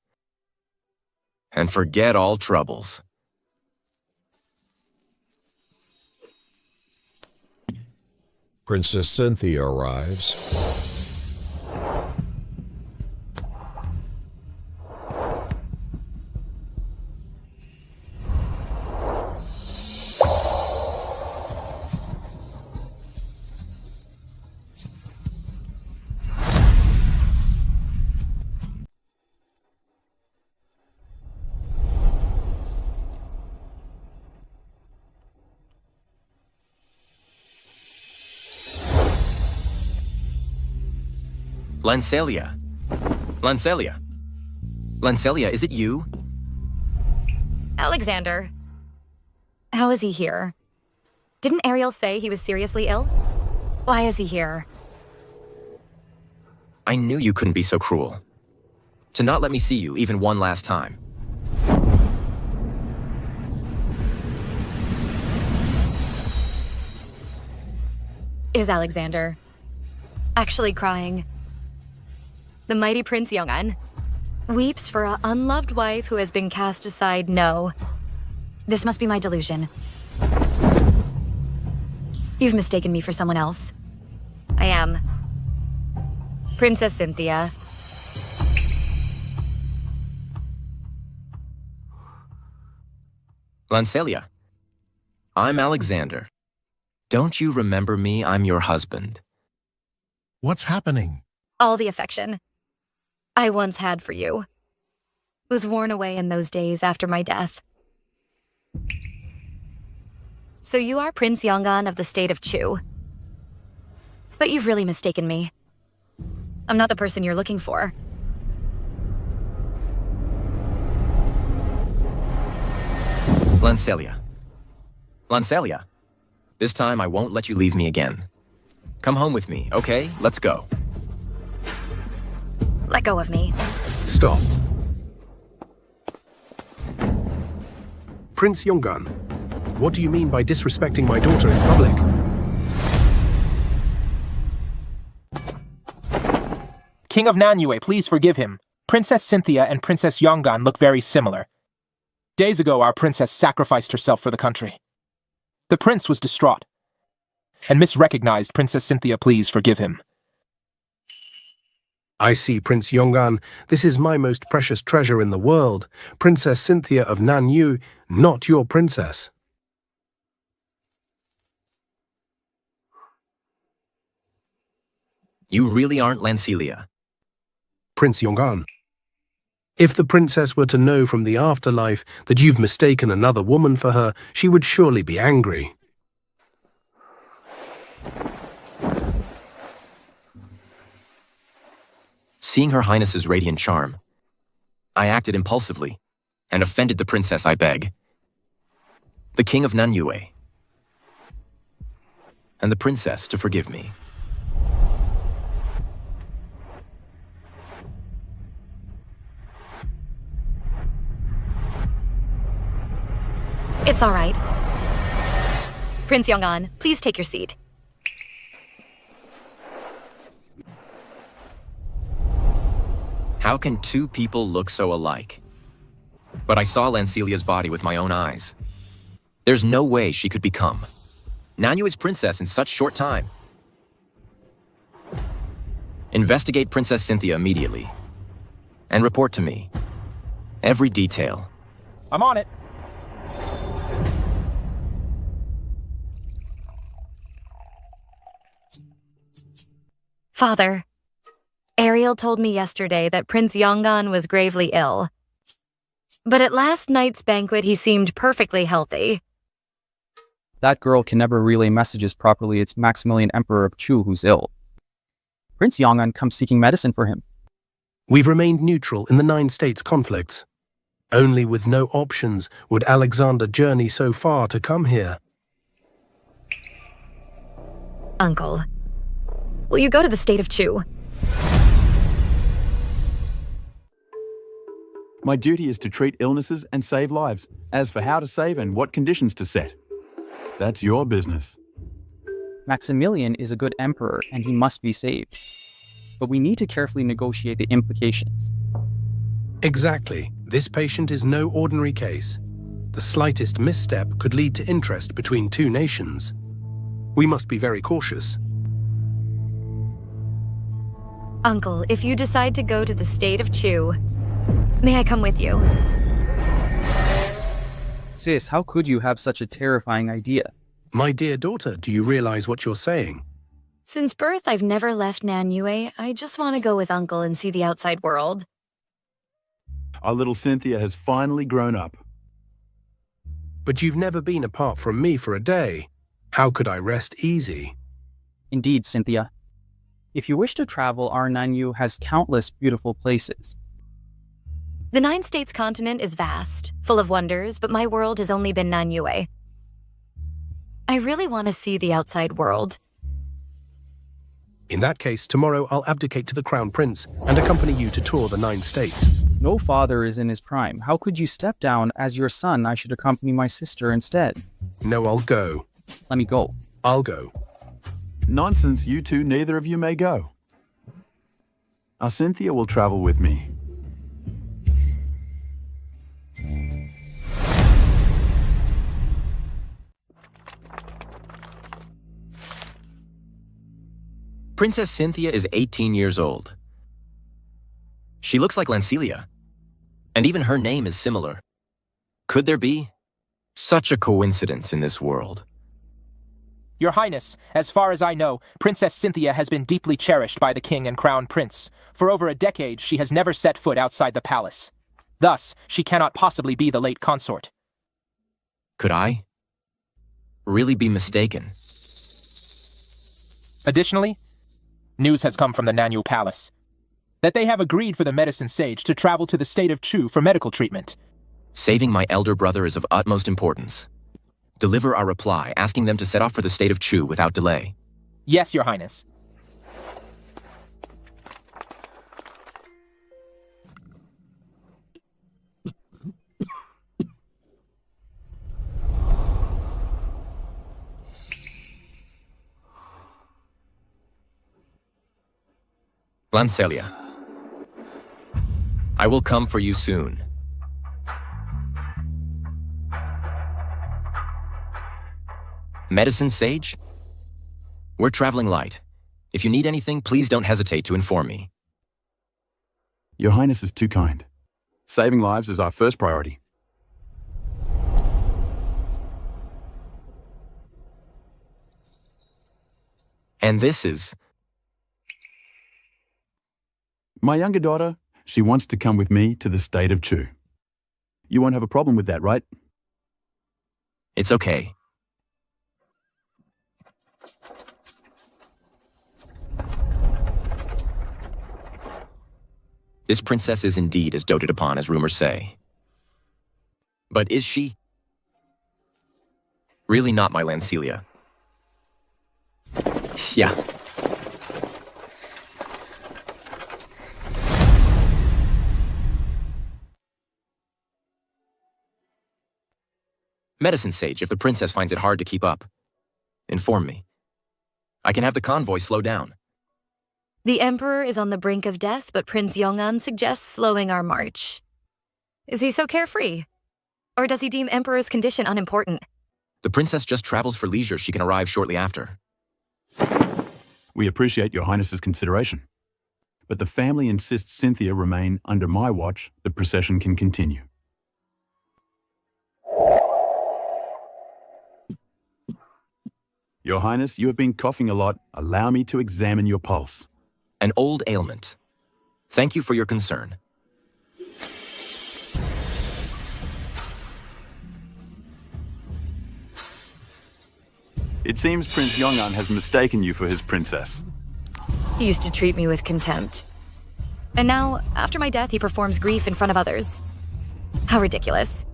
And forget all troubles. Princess Cynthia arrives. Lancelia. Lancelia. Lancelia, is it you? Alexander. How is he here? Didn't Ariel say he was seriously ill? Why is he here? I knew you couldn't be so cruel. To not let me see you even one last time. Is Alexander actually crying? The mighty Prince Yongan weeps for an unloved wife who has been cast aside. No, this must be my delusion. You've mistaken me for someone else. I am Princess Cynthia. Lancelia, I'm Alexander. Don't you remember me? I'm your husband. What's happening? All the affection I once had for you was worn away in those days after my death. So you are Prince Yongan of the state of Chu. But you've really mistaken me. I'm not the person you're looking for. Lancelia. Lancelia. This time I won't let you leave me again. Come home with me, okay? Let's go. Let go of me. Stop. Prince Yongan, what do you mean by disrespecting my daughter in public? King of Nanu, please forgive him. Princess Cynthia and Princess Yongan look very similar. Days ago, our princess sacrificed herself for the country. The prince was distraught and misrecognized Princess Cynthia. Please forgive him. I see, Prince Yongan. This is my most precious treasure in the world. Princess Cynthia of Nanu, not your princess. You really aren't Lancelia. Prince Yongan. If the princess were to know from the afterlife that you've mistaken another woman for her, she would surely be angry. Seeing Her Highness's radiant charm, I acted impulsively and offended the princess, I beg. The King of Nanu and the princess to forgive me. It's all right. Prince Yongan, please take your seat. How can two people look so alike? But I saw Lancelia's body with my own eyes. There's no way she could become Nanu's princess in such short time. Investigate Princess Cynthia immediately and report to me every detail. I'm on it. Father, Ariel told me yesterday that Prince Yongan was gravely ill. But at last night's banquet, he seemed perfectly healthy. That girl can never relay messages properly. It's Maximilian Emperor of Chu who's ill. Prince Yongan comes seeking medicine for him. We've remained neutral in the 9 states conflicts. Only with no options would Alexander journey so far to come here. Uncle, will you go to the state of Chu? My duty is to treat illnesses and save lives. As for how to save and what conditions to set, that's your business. Maximilian is a good emperor and he must be saved. But we need to carefully negotiate the implications. Exactly. This patient is no ordinary case. The slightest misstep could lead to interest between 2 nations. We must be very cautious. Uncle, if you decide to go to the state of Chu, may I come with you? Sis, how could you have such a terrifying idea? My dear daughter, do you realize what you're saying? Since birth, I've never left Nanu. I just want to go with Uncle and see the outside world. Our little Cynthia has finally grown up. But you've never been apart from me for a day. How could I rest easy? Indeed, Cynthia. If you wish to travel, our Nanu has countless beautiful places. The 9 states continent is vast, full of wonders, but my world has only been Nanu. I really want to see the outside world. In that case, tomorrow I'll abdicate to the Crown Prince and accompany you to tour the 9 states. No father is in his prime. How could you step down? As your son, I should accompany my sister instead. No, I'll go. Let me go. I'll go. Nonsense, you two, neither of you may go. Our Cynthia will travel with me. Princess Cynthia is 18 years old. She looks like Lancelia, and even her name is similar. Could there be such a coincidence in this world? Your Highness, as far as I know, Princess Cynthia has been deeply cherished by the King and Crown Prince. For over a decade, she has never set foot outside the palace. Thus, she cannot possibly be the late consort. Could I really be mistaken? Additionally, news has come from the Nanu Palace that they have agreed for the medicine sage to travel to the state of Chu for medical treatment. Saving my elder brother is of utmost importance. Deliver our reply, asking them to set off for the state of Chu without delay. Yes, Your Highness. Lancelia, I will come for you soon. Medicine Sage? We're traveling light. If you need anything, please don't hesitate to inform me. Your Highness is too kind. Saving lives is our first priority. And this is... My younger daughter, she wants to come with me to the state of Chu. You won't have a problem with that, right? It's okay. This princess is indeed as doted upon as rumors say. But is she? Really not my Lancelia. Yeah. Medicine Sage, if the princess finds it hard to keep up, inform me. I can have the convoy slow down. The Emperor is on the brink of death, but Prince Yong'an suggests slowing our march. Is he so carefree? Or does he deem Emperor's condition unimportant? The princess just travels for leisure. She can arrive shortly after. We appreciate Your Highness's consideration. But the family insists Cynthia remain under my watch. The procession can continue. Your Highness, you have been coughing a lot. Allow me to examine your pulse. An old ailment. Thank you for your concern. It seems Prince Yong'an has mistaken you for his princess. He used to treat me with contempt. And now, after my death, he performs grief in front of others. How ridiculous.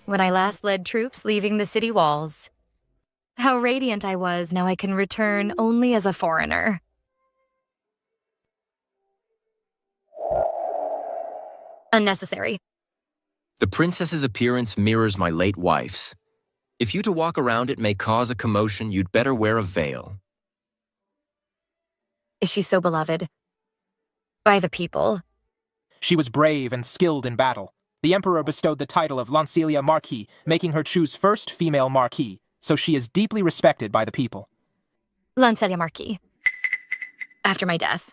When I last led troops leaving the city walls. How radiant I was, now I can return only as a foreigner. Unnecessary. The princess's appearance mirrors my late wife's. If you to walk around it may cause a commotion, you'd better wear a veil. Is she so beloved? By the people? She was brave and skilled in battle. The Emperor bestowed the title of Lancelia Marquis, making her Chu's first female Marquis, so she is deeply respected by the people. Lancelia Marquis. After my death,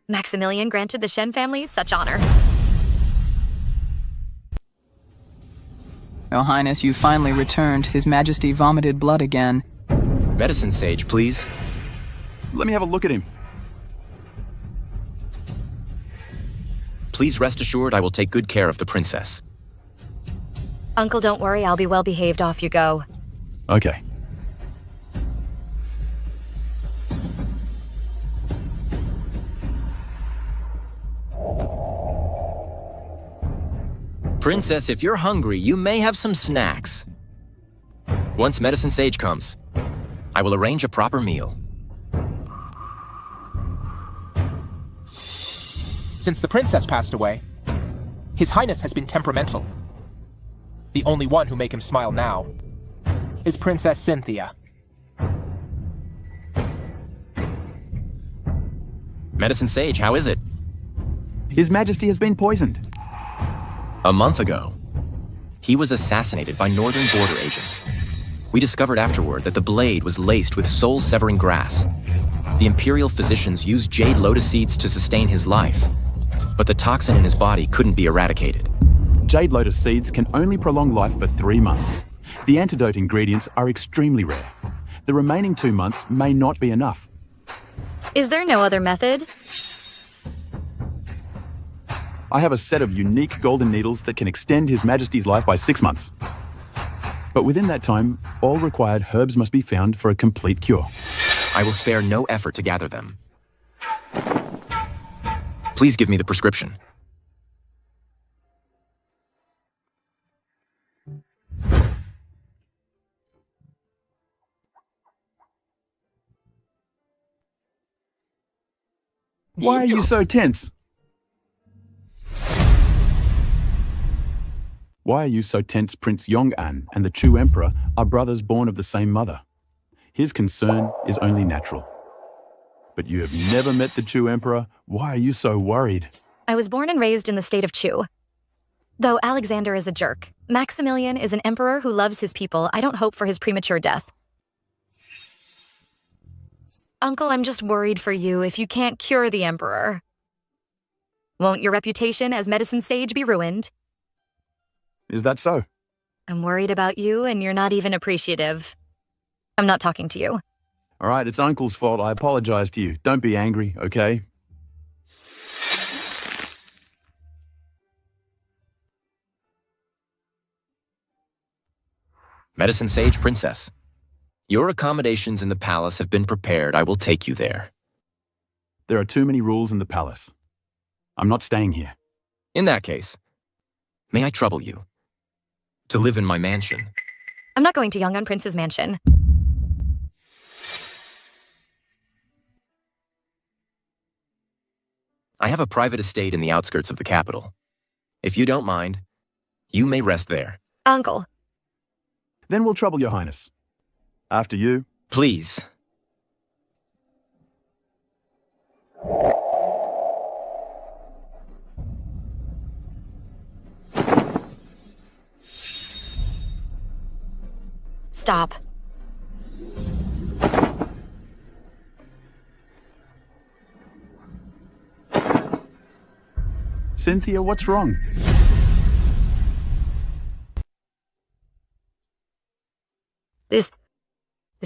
Maximilian granted the Shen family such honor. Your Highness, you finally returned. His Majesty vomited blood again. Medicine Sage, please. Let me have a look at him. Please rest assured I will take good care of the princess. Uncle, don't worry, I'll be well behaved. Off you go. Okay. Princess, if you're hungry, you may have some snacks. Once Medicine Sage comes, I will arrange a proper meal. Since the princess passed away, His Highness has been temperamental. The only one who make him smile now is Princess Cynthia. Medicine Sage, how is it? His Majesty has been poisoned. A month ago, he was assassinated by Northern border agents. We discovered afterward that the blade was laced with soul-severing grass. The Imperial physicians used jade lotus seeds to sustain his life, but the toxin in his body couldn't be eradicated. Jade lotus seeds can only prolong life for 3 months. The antidote ingredients are extremely rare. The remaining 2 months may not be enough. Is there no other method? I have a set of unique golden needles that can extend His Majesty's life by 6 months. But within that time, all required herbs must be found for a complete cure. I will spare no effort to gather them. Please give me the prescription. Why are you so tense? Why are you so tense? Prince Yong'an and the Chu Emperor are brothers born of the same mother. His concern is only natural. But you have never met the Chu Emperor. Why are you so worried? I was born and raised in the state of Chu. Though Alexander is a jerk, Maximilian is an emperor who loves his people. I don't hope for his premature death. Uncle, I'm just worried for you if you can't cure the emperor. Won't your reputation as medicine sage be ruined? Is that so? I'm worried about you and you're not even appreciative. I'm not talking to you. All right, it's Uncle's fault. I apologize to you. Don't be angry, okay? Medicine Sage Princess, your accommodations in the palace have been prepared. I will take you there. There are too many rules in the palace. I'm not staying here. In that case, may I trouble you to live in my mansion? I'm not going to Yong'an Prince's mansion. I have a private estate in the outskirts of the capital. If you don't mind, you may rest there. Uncle. Then we'll trouble your highness. After you. Please. Stop. Cynthia, what's wrong? This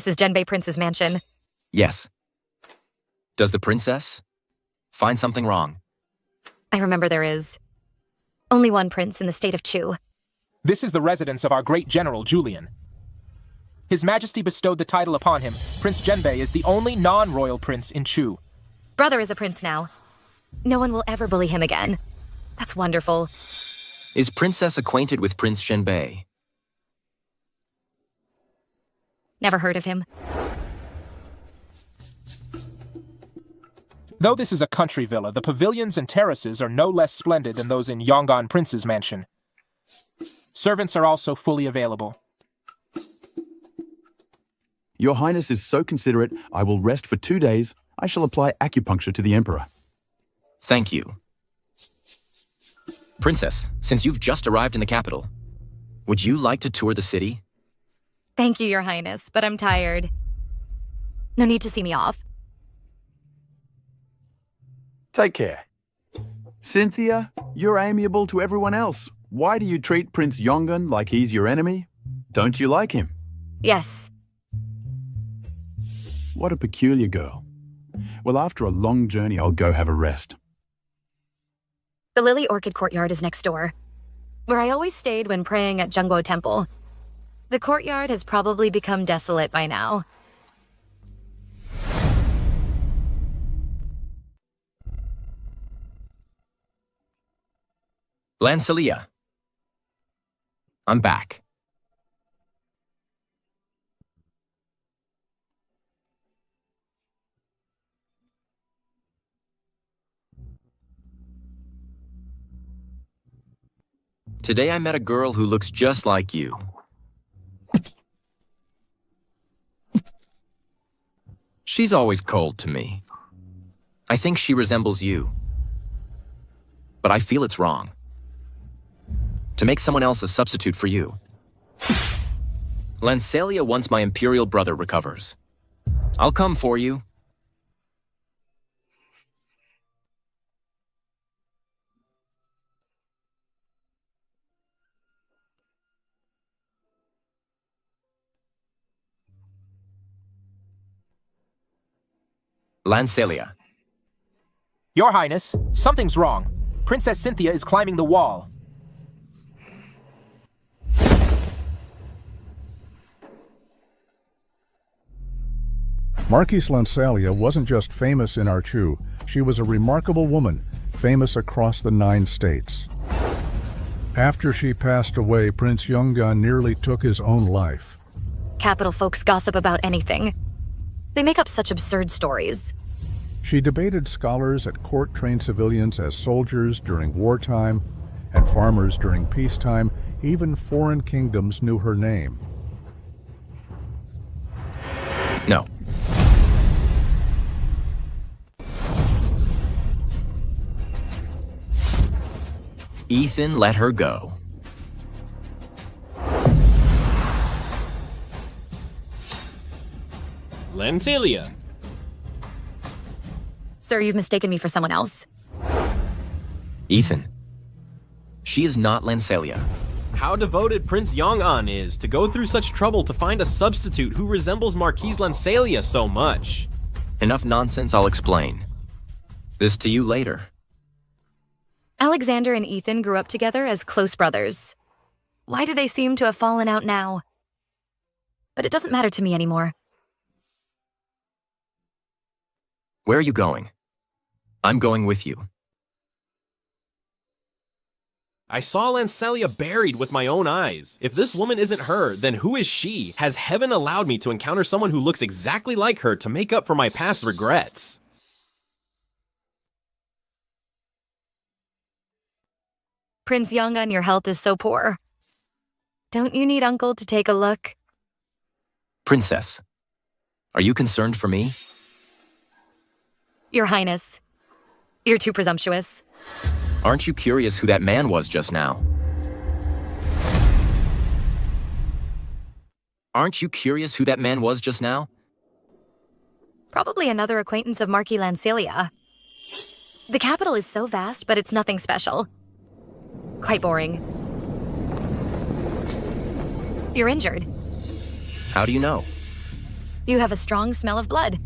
is Zhenbei Prince's mansion. Yes. Does the princess find something wrong? I remember there is only one prince in the state of Chu. This is the residence of our great general, Julian. His Majesty bestowed the title upon him. Prince Zhenbei is the only non-royal prince in Chu. Brother is a prince now. No one will ever bully him again. That's wonderful. Is Princess acquainted with Prince Zhenbei? Never heard of him. Though this is a country villa, the pavilions and terraces are no less splendid than those in Yong'an Prince's mansion. Servants are also fully available. Your Highness is so considerate, I will rest for 2 days. I shall apply acupuncture to the Emperor. Thank you. Princess, since you've just arrived in the capital, would you like to tour the city? Thank you, Your Highness, but I'm tired. No need to see me off. Take care. Cynthia, you're amiable to everyone else. Why do you treat Prince Yong'an like he's your enemy? Don't you like him? Yes. What a peculiar girl. Well, after a long journey, I'll go have a rest. The Lily Orchid Courtyard is next door, where I always stayed when praying at Zhengguo Temple. The courtyard has probably become desolate by now. Lancelia. I'm back. Today I met a girl who looks just like you. She's always cold to me. I think she resembles you. But I feel it's wrong. To make someone else a substitute for you. Lancelia once my imperial brother recovers. I'll come for you. Lancelia. Your Highness, something's wrong. Princess Cynthia is climbing the wall. Marquise Lancelia wasn't just famous in Archu, she was a remarkable woman, famous across the 9 states. After she passed away, Prince Yongan nearly took his own life. Capital folks gossip about anything. They make up such absurd stories. She debated scholars at court, trained civilians as soldiers during wartime, and farmers during peacetime. Even foreign kingdoms knew her name. No. Ethan let her go. Lancelia. Sir, you've mistaken me for someone else. Ethan. She is not Lancelia. How devoted Prince Yongan is to go through such trouble to find a substitute who resembles Marquise Lancelia so much. Enough nonsense, I'll explain. This to you later. Alexander and Ethan grew up together as close brothers. Why do they seem to have fallen out now? But it doesn't matter to me anymore. Where are you going? I'm going with you. I saw Lancelia buried with my own eyes. If this woman isn't her, then who is she? Has heaven allowed me to encounter someone who looks exactly like her to make up for my past regrets? Prince Yongan, your health is so poor. Don't you need Uncle to take a look? Princess, are you concerned for me? Your Highness, you're too presumptuous. Aren't you curious who that man was just now? Aren't you curious who that man was just now? Probably another acquaintance of Marquis Lancelia. The capital is so vast, but it's nothing special. Quite boring. You're injured. How do you know? You have a strong smell of blood.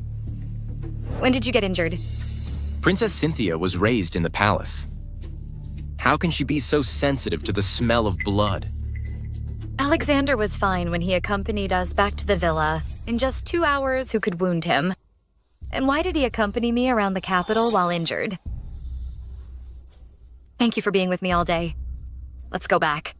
When did you get injured? Princess Cynthia was raised in the palace. How can she be so sensitive to the smell of blood? Alexander was fine when he accompanied us back to the villa. In just 2 hours, who could wound him? And why did he accompany me around the capital while injured? Thank you for being with me all day. Let's go back.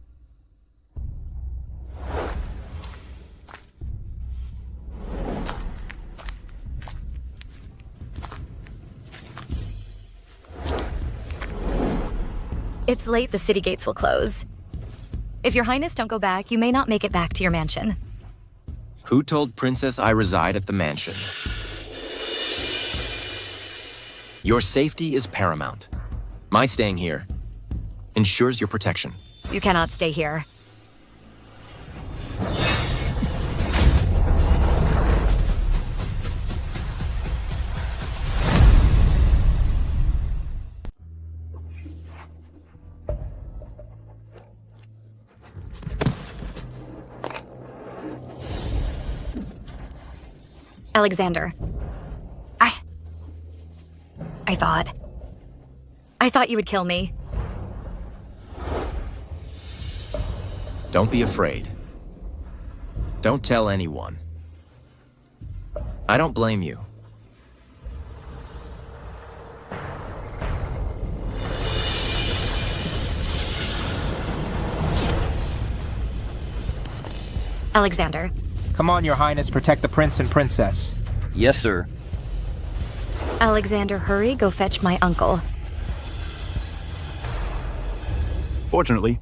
It's late, the city gates will close. If your Highness don't go back, you may not make it back to your mansion. Who told Princess I reside at the mansion? Your safety is paramount. My staying here ensures your protection. You cannot stay here. Alexander. I thought you would kill me. Don't be afraid. Don't tell anyone. I don't blame you. Alexander. Come on, Your Highness, protect the prince and princess. Yes, sir. Alexander, hurry, go fetch my uncle. Fortunately,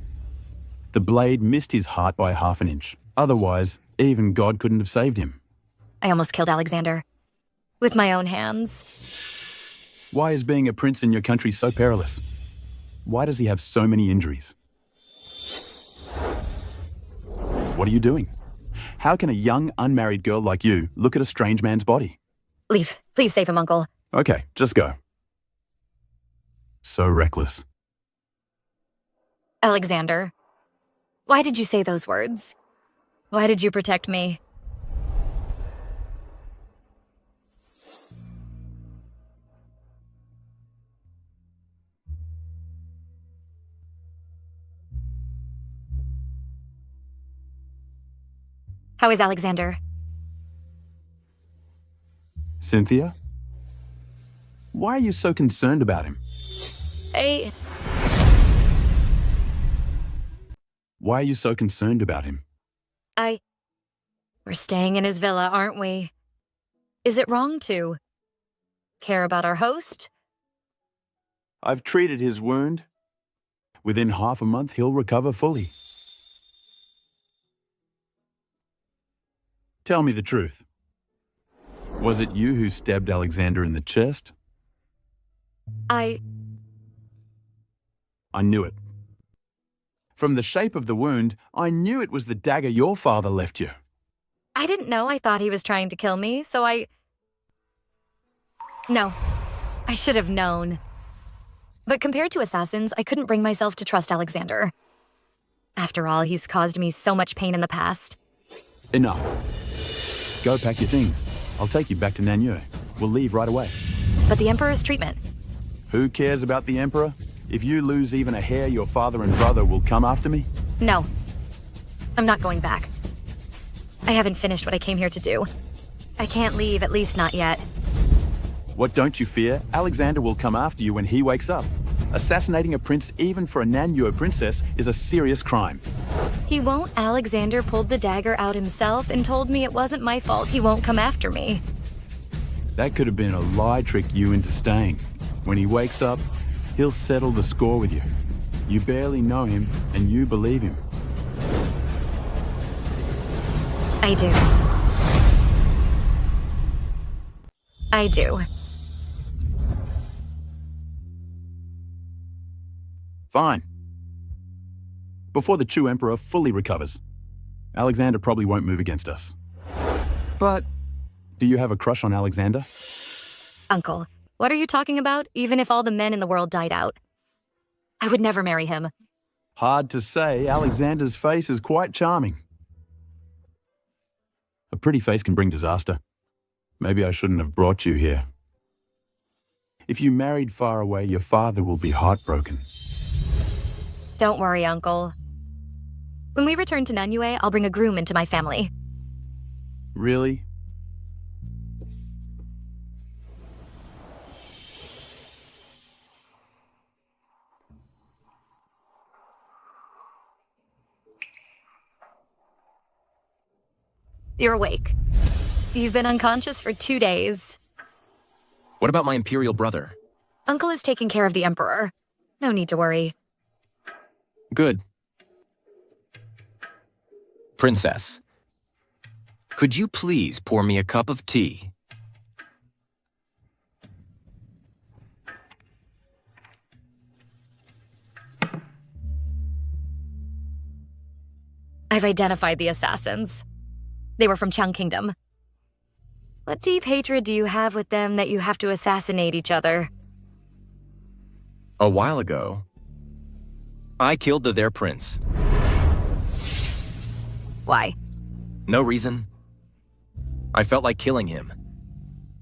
the blade missed his heart by ½ an inch. Otherwise, even God couldn't have saved him. I almost killed Alexander. With my own hands. Why is being a prince in your country so perilous? Why does he have so many injuries? What are you doing? How can a young, unmarried girl like you look at a strange man's body? Leave. Please save him, Uncle. Okay, just go. So reckless. Alexander, why did you say those words? Why did you protect me? How is Alexander? Cynthia? Why are you so concerned about him? Why are you so concerned about him? We're staying in his villa, aren't we? Is it wrong to care about our host? I've treated his wound. Within half a month, he'll recover fully. Tell me the truth. Was it you who stabbed Alexander in the chest? I knew it. From the shape of the wound, I knew it was the dagger your father left you. I didn't know. I thought he was trying to kill me, so No, I should have known. But compared to assassins, I couldn't bring myself to trust Alexander. After all, he's caused me so much pain in the past. Enough. Go pack your things. I'll take you back to Nanu. We'll leave right away. But the Emperor's treatment. Who cares about the Emperor? If you lose even a hair, your father and brother will come after me? No. I'm not going back. I haven't finished what I came here to do. I can't leave, at least not yet. What don't you fear? Alexander will come after you when he wakes up. Assassinating a prince, even for a Nanu princess, is a serious crime. He won't. Alexander pulled the dagger out himself and told me it wasn't my fault. He won't come after me. That could have been a lie trick you into staying. When he wakes up, he'll settle the score with you. You barely know him, and you believe him. I do. I do. Fine. Before the Chu Emperor fully recovers, Alexander probably won't move against us. But do you have a crush on Alexander? Uncle, what are you talking about? Even if all the men in the world died out, I would never marry him. Hard to say. Alexander's face is quite charming. A pretty face can bring disaster. Maybe I shouldn't have brought you here. If you married far away, your father will be heartbroken. Don't worry, Uncle. When we return to Nanu, I'll bring a groom into my family. Really? You're awake. You've been unconscious for 2 days. What about my imperial brother? Uncle is taking care of the Emperor. No need to worry. Good. Princess, could you please pour me a cup of tea? I've identified the assassins. They were from Chang Kingdom. What deep hatred do you have with them that you have to assassinate each other? A while ago, I killed their prince. Why? No reason. I felt like killing him.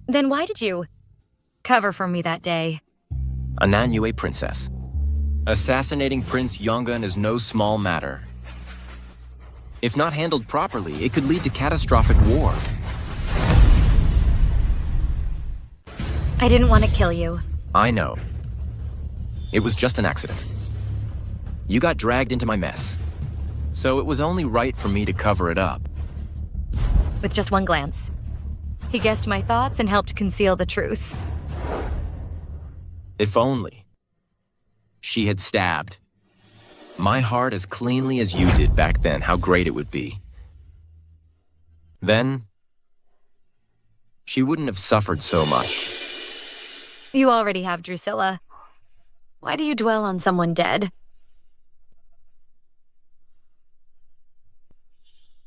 Then why did you cover for me that day? A Nanu princess. Assassinating Prince Yongun is no small matter. If not handled properly, it could lead to catastrophic war. I didn't want to kill you. I know. It was just an accident. You got dragged into my mess. So it was only right for me to cover it up. With just one glance, he guessed my thoughts and helped conceal the truth. If only she had stabbed my heart as cleanly as you did back then, how great it would be. Then, she wouldn't have suffered so much. You already have Drusilla. Why do you dwell on someone dead?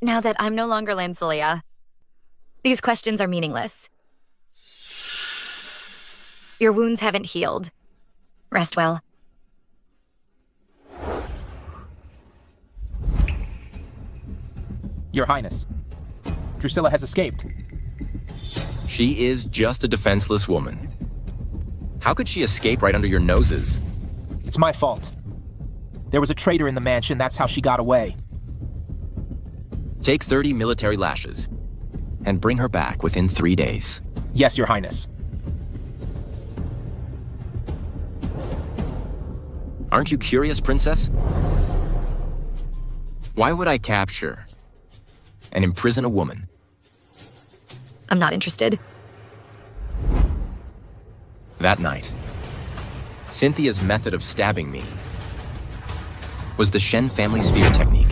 Now that I'm no longer Lancelia, these questions are meaningless. Your wounds haven't healed. Rest well. Your Highness, Drusilla has escaped. She is just a defenseless woman. How could she escape right under your noses? It's my fault. There was a traitor in the mansion, that's how she got away. Take 30 military lashes and bring her back within 3 days. Yes, Your Highness. Aren't you curious, Princess? Why would I capture and imprison a woman? I'm not interested. That night, Cynthia's method of stabbing me was the Shen family spear technique.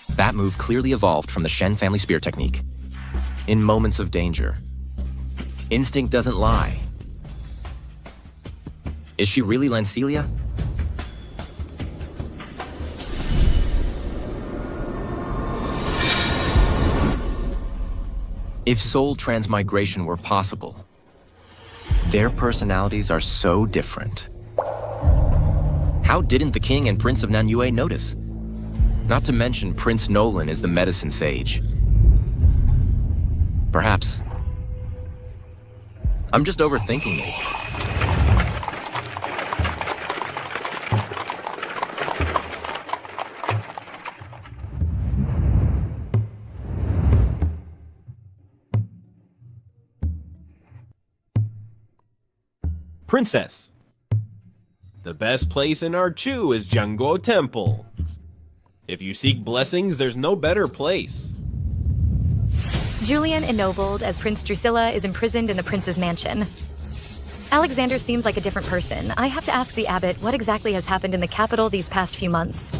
That move clearly evolved from the Shen family spear technique. In moments of danger, instinct doesn't lie. Is she really Lancelia? If soul transmigration were possible, their personalities are so different. How didn't the king and Prince of Nanu notice? Not to mention Prince Nolan is the medicine sage. Perhaps I'm just overthinking it. Princess, the best place in our Chu is Jiangguo Temple. If you seek blessings, there's no better place. Julian, ennobled as Prince Drusilla, is imprisoned in the prince's mansion. Alexander seems like a different person. I have to ask the abbot what exactly has happened in the capital these past few months.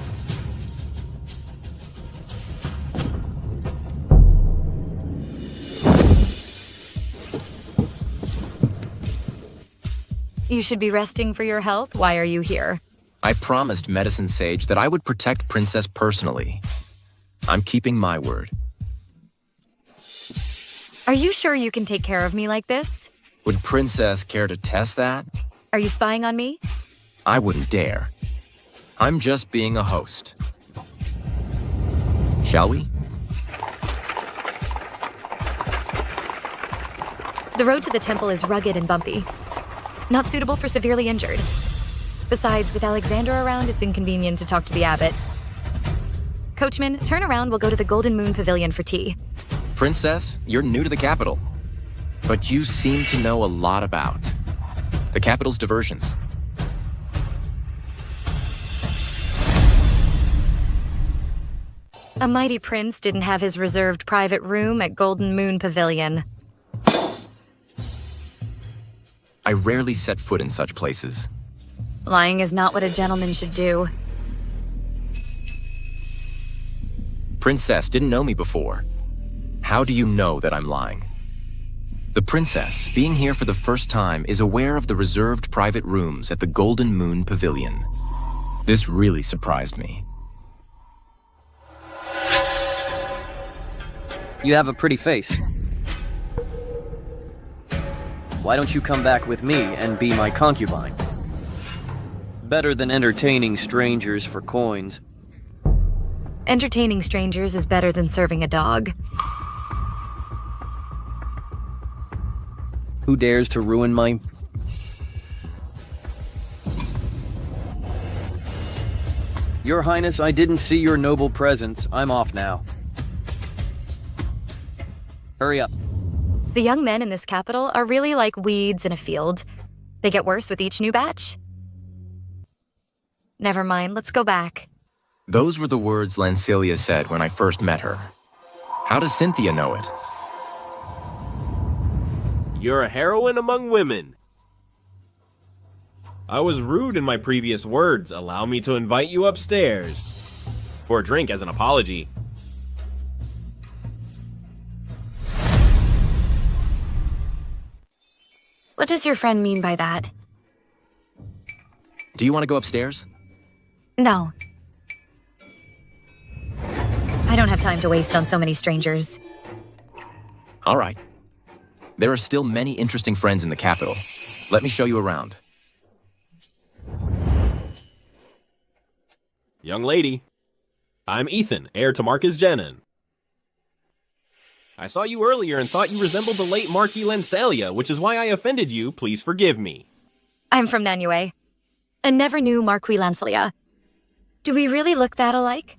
You should be resting for your health. Why are you here? I promised Medicine Sage that I would protect Princess personally. I'm keeping my word. Are you sure you can take care of me like this? Would Princess care to test that? Are you spying on me? I wouldn't dare. I'm just being a host. Shall we? The road to the temple is rugged and bumpy. Not suitable for severely injured. Besides, with Alexander around, it's inconvenient to talk to the abbot. Coachman, turn around, we'll go to the Golden Moon Pavilion for tea. Princess, you're new to the capital, but you seem to know a lot about the capital's diversions. A mighty prince didn't have his reserved private room at Golden Moon Pavilion. I rarely set foot in such places. Lying is not what a gentleman should do. Princess didn't know me before. How do you know that I'm lying? The princess, being here for the first time, is aware of the reserved private rooms at the Golden Moon Pavilion. This really surprised me. You have a pretty face. Why don't you come back with me and be my concubine? Better than entertaining strangers for coins. Entertaining strangers is better than serving a dog. Who dares to ruin my... Your Highness, I didn't see your noble presence. I'm off now. Hurry up. The young men in this capital are really like weeds in a field. They get worse with each new batch. Never mind, let's go back. Those were the words Lancelia said when I first met her. How does Cynthia know it? You're a heroine among women. I was rude in my previous words. Allow me to invite you upstairs for a drink as an apology. What does your friend mean by that? Do you want to go upstairs? No. I don't have time to waste on so many strangers. All right. There are still many interesting friends in the capital. Let me show you around. Young lady, I'm Ethan, heir to Marcus Jenin. I saw you earlier and thought you resembled the late Marquis Lancelia, which is why I offended you. Please forgive me. I'm from Nanu. I never knew Marquis Lancelia. Do we really look that alike?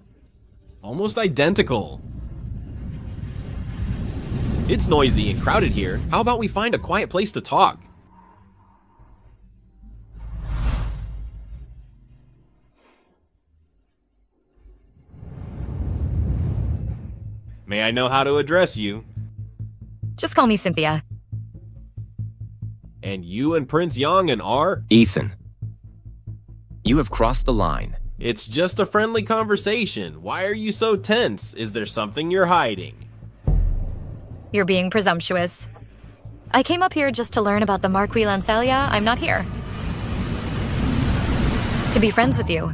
Almost identical. It's noisy and crowded here. How about we find a quiet place to talk? May I know how to address you? Just call me Cynthia. And you and Prince Yongan are? Ethan. You have crossed the line. It's just a friendly conversation. Why are you so tense? Is there something you're hiding? You're being presumptuous. I came up here just to learn about the Marquis Lancelia. I'm not here to be friends with you.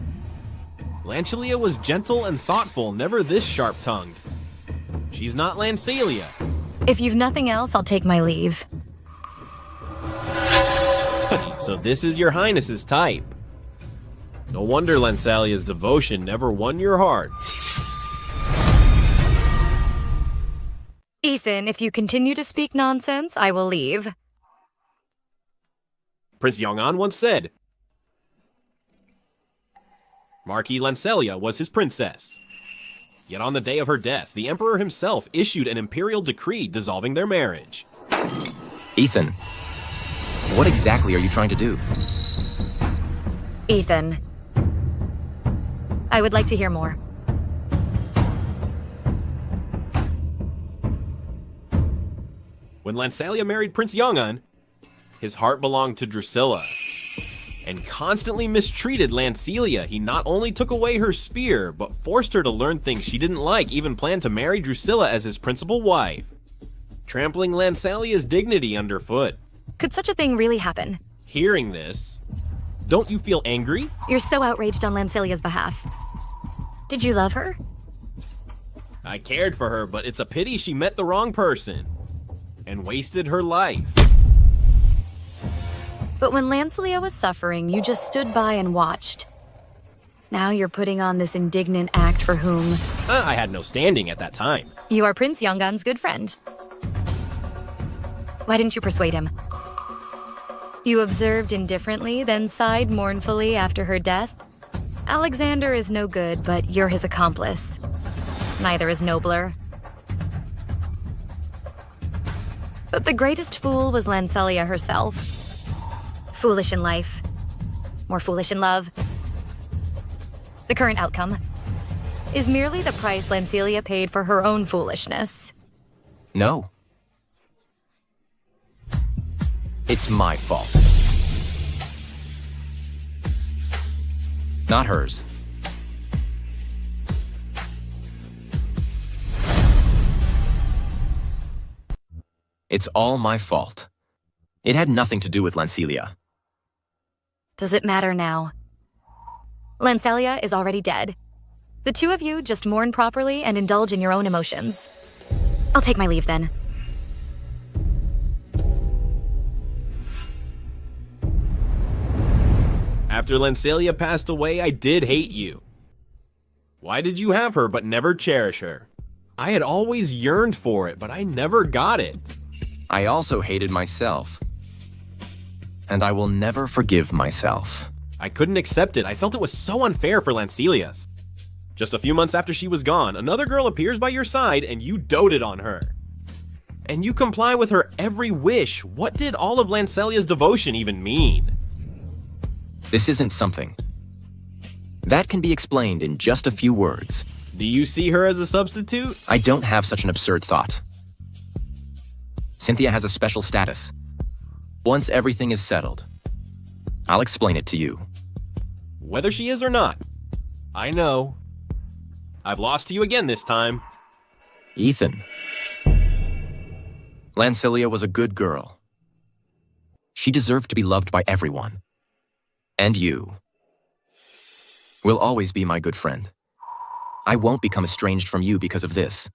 Lancelia was gentle and thoughtful, never this sharp-tongued. She's not Lancelia. If you've nothing else, I'll take my leave. So this is your Highness's type. No wonder Lancelia's devotion never won your heart. Ethan, if you continue to speak nonsense, I will leave. Prince Yongan once said, Marquis Lancelia was his princess. Yet on the day of her death, the Emperor himself issued an imperial decree dissolving their marriage. Ethan, what exactly are you trying to do? Ethan, I would like to hear more. When Lancelia married Prince Yongan, his heart belonged to Drusilla, and constantly mistreated Lancelia. He not only took away her spear, but forced her to learn things she didn't like, even planned to marry Drusilla as his principal wife, trampling Lancelia's dignity underfoot. Could such a thing really happen? Hearing this, don't you feel angry? You're so outraged on Lancelia's behalf. Did you love her? I cared for her, but it's a pity she met the wrong person and wasted her life. But when Lancelia was suffering, you just stood by and watched. Now you're putting on this indignant act for whom? I had no standing at that time. You are Prince Yongan's good friend. Why didn't you persuade him? You observed indifferently, then sighed mournfully after her death? Alexander is no good, but you're his accomplice. Neither is nobler. But the greatest fool was Lancelia herself. Foolish in life, more foolish in love. The current outcome is merely the price Lancelia paid for her own foolishness. No. It's my fault. Not hers. It's all my fault. It had nothing to do with Lancelia. Does it matter now? Lancelia is already dead. The two of you just mourn properly and indulge in your own emotions. I'll take my leave then. After Lancelia passed away, I did hate you. Why did you have her but never cherish her? I had always yearned for it, but I never got it. I also hated myself. And I will never forgive myself. I couldn't accept it. I felt it was so unfair for Lancelia. Just a few months after she was gone, another girl appears by your side and you doted on her. And you comply with her every wish. What did all of Lancelia's devotion even mean? This isn't something. That can be explained in just a few words. Do you see her as a substitute? I don't have such an absurd thought. Cynthia has a special status. Once everything is settled, I'll explain it to you. Whether she is or not, I know. I've lost to you again this time. Ethan. Lancelia was a good girl. She deserved to be loved by everyone. And you will always be my good friend. I won't become estranged from you because of this.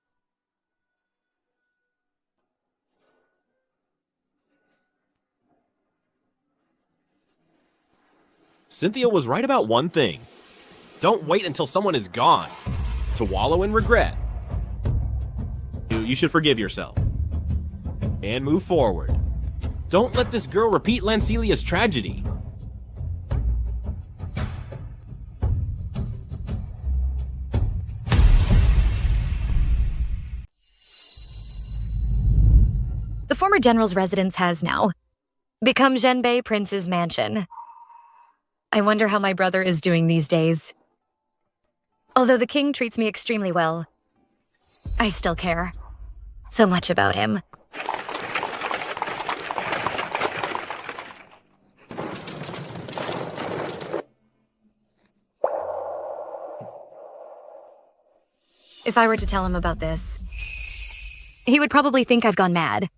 Cynthia was right about one thing. Don't wait until someone is gone to wallow in regret. You should forgive yourself and move forward. Don't let this girl repeat Lancelia's tragedy. former general's residence has now become Zhenbei Prince's mansion. I wonder how my brother is doing these days. Although the king treats me extremely well, I still care so much about him. If I were to tell him about this, he would probably think I've gone mad.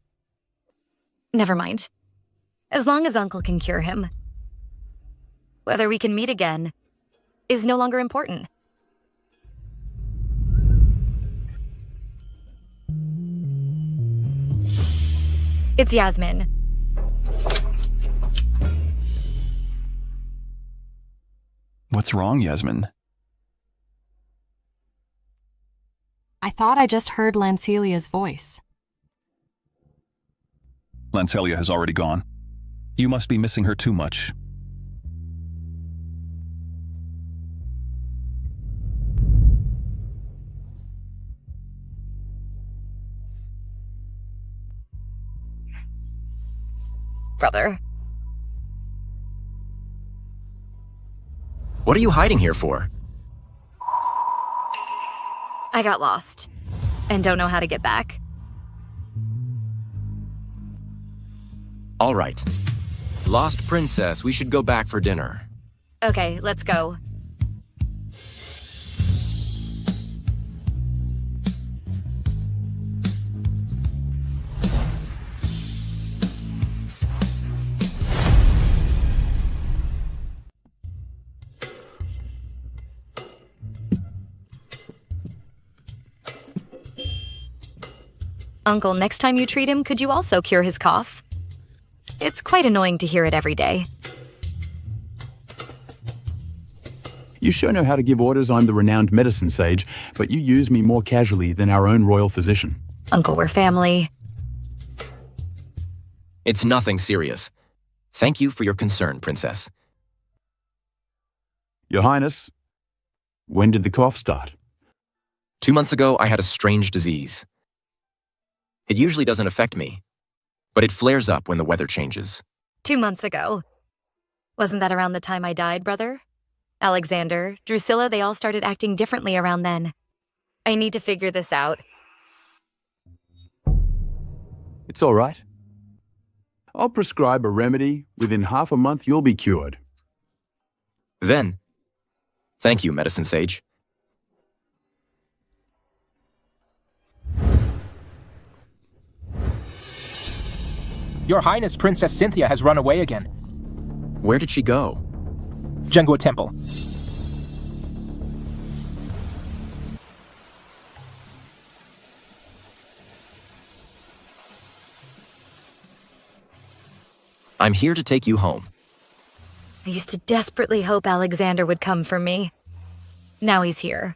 Never mind. As long as Uncle can cure him. Whether we can meet again is no longer important. It's Yasmin. What's wrong, Yasmin? I thought I just heard Lancelia's voice. Lancelia has already gone. You must be missing her too much. Brother. What are you hiding here for? I got lost and don't know how to get back. All right. Lost princess, we should go back for dinner. Okay, let's go. Uncle, next time you treat him, could you also cure his cough? It's quite annoying to hear it every day. You sure know how to give orders. I'm the renowned medicine sage, but you use me more casually than our own royal physician. Uncle, we're family. It's nothing serious. Thank you for your concern, Princess. Your Highness, when did the cough start? 2 months ago, I had a strange disease. It usually doesn't affect me, but it flares up when the weather changes. 2 months ago. Wasn't that around the time I died, brother? Alexander, Drusilla, they all started acting differently around then. I need to figure this out. It's all right. I'll prescribe a remedy. Within half a month, you'll be cured. Then, thank you, medicine sage. Your Highness, Princess Cynthia has run away again. Where did she go? Jengguo Temple. I'm here to take you home. I used to desperately hope Alexander would come for me. Now he's here.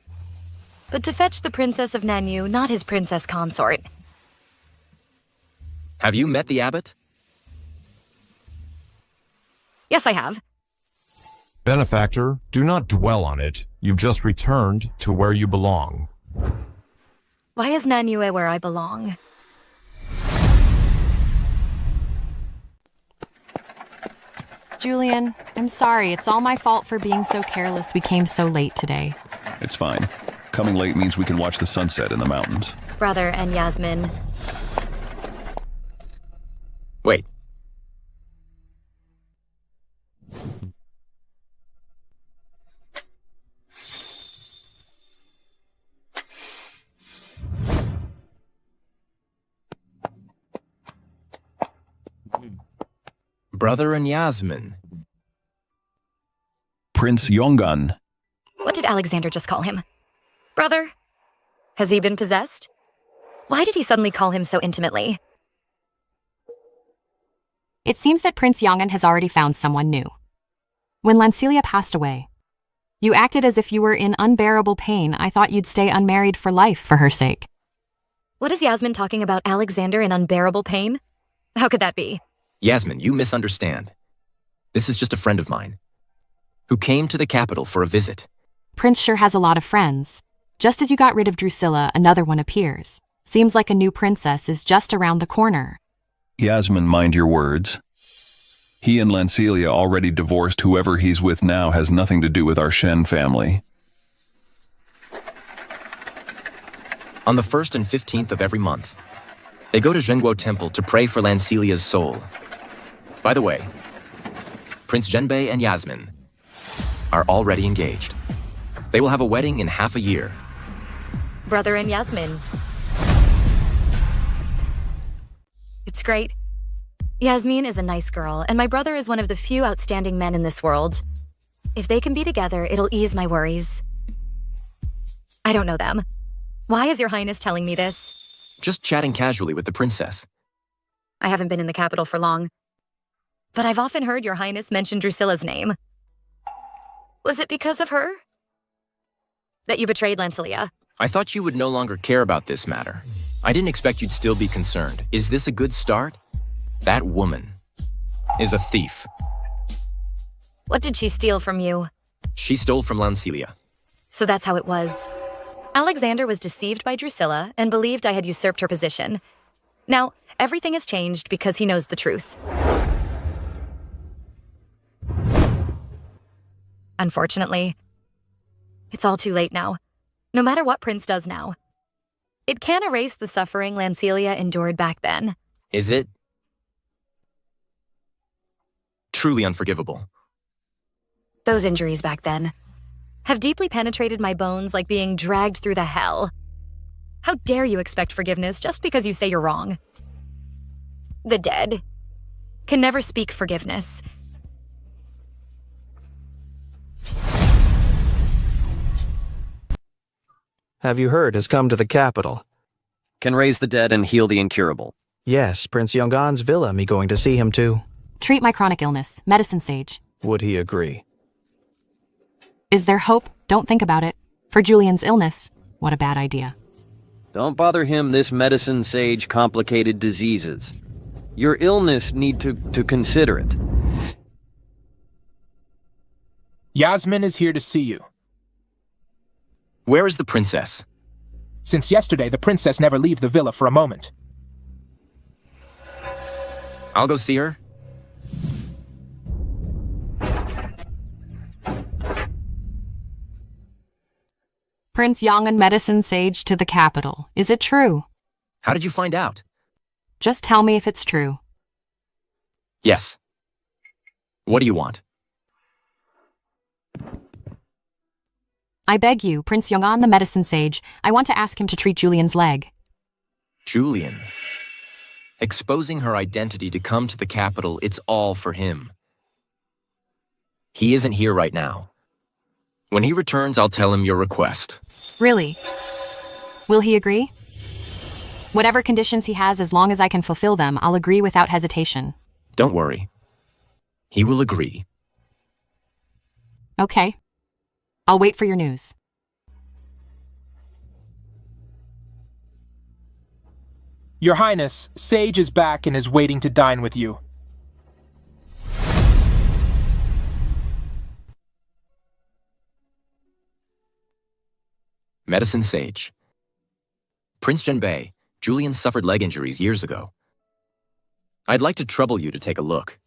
But to fetch the Princess of Nanu, not his princess consort. Have you met the abbot? Yes, I have. Benefactor, do not dwell on it. You've just returned to where you belong. Why is Nanu where I belong? Julian, I'm sorry. It's all my fault for being so careless we came so late today. It's fine. Coming late means we can watch the sunset in the mountains. Brother and Yasmin. Wait. Brother and Yasmin. Prince Yongan. What did Alexander just call him? Brother? Has he been possessed? Why did he suddenly call him so intimately? It seems that Prince Yongan has already found someone new. When Lancelia passed away, you acted as if you were in unbearable pain. I thought you'd stay unmarried for life for her sake. What is Yasmin talking about Alexander in unbearable pain? How could that be? Yasmin, you misunderstand. This is just a friend of mine, who came to the capital for a visit. Prince sure has a lot of friends. Just as you got rid of Drusilla, another one appears. Seems like a new princess is just around the corner. Yasmin, mind your words. He and Lancelia already divorced. Whoever he's with now has nothing to do with our Shen family. On the 1st and 15th of every month, they go to Zhenguo Temple to pray for Lancelia's soul. By the way, Prince Zhenbei and Yasmin are already engaged. They will have a wedding in half a year. Brother and Yasmin. It's great. Yasmin is a nice girl, and my brother is one of the few outstanding men in this world. If they can be together, it'll ease my worries. I don't know them. Why is your highness telling me this? Just chatting casually with the princess. I haven't been in the capital for long. But I've often heard your highness mention Drusilla's name. Was it because of her that you betrayed Lancelia? I thought you would no longer care about this matter. I didn't expect you'd still be concerned. Is this a good start? That woman is a thief. What did she steal from you? She stole from Lancelia. So that's how it was. Alexander was deceived by Drusilla and believed I had usurped her position. Now, everything has changed because he knows the truth. Unfortunately, it's all too late now. No matter what Prince does now, it can't erase the suffering Lancelia endured back then. Is it? Truly unforgivable. Those injuries back then have deeply penetrated my bones like being dragged through the hell. How dare you expect forgiveness just because you say you're wrong? The dead can never speak forgiveness. Have you heard has come to the capital? Can raise the dead and heal the incurable. Yes, Prince Yong'an's villa, me going to see him too. Treat my chronic illness. Medicine sage. Would he agree? Is there hope? Don't think about it. For Julian's illness. What a bad idea. Don't bother him, this medicine sage complicated diseases. Your illness need to consider it. Yasmin is here to see you. Where is the princess? Since yesterday, the princess never leave the villa for a moment. I'll go see her. Prince Yong'an medicine sage to the capital. Is it true? How did you find out? Just tell me if it's true. Yes. What do you want? I beg you, Prince Yong'an the medicine sage. I want to ask him to treat Julian's leg. Julian. Exposing her identity to come to the capital, it's all for him. He isn't here right now. When he returns, I'll tell him your request. Really? Will he agree? Whatever conditions he has, as long as I can fulfill them, I'll agree without hesitation. Don't worry. He will agree. Okay. I'll wait for your news. Your Highness, Sage is back and is waiting to dine with you. Medicine Sage. Prince Zhenbei, Julian suffered leg injuries years ago. I'd like to trouble you to take a look.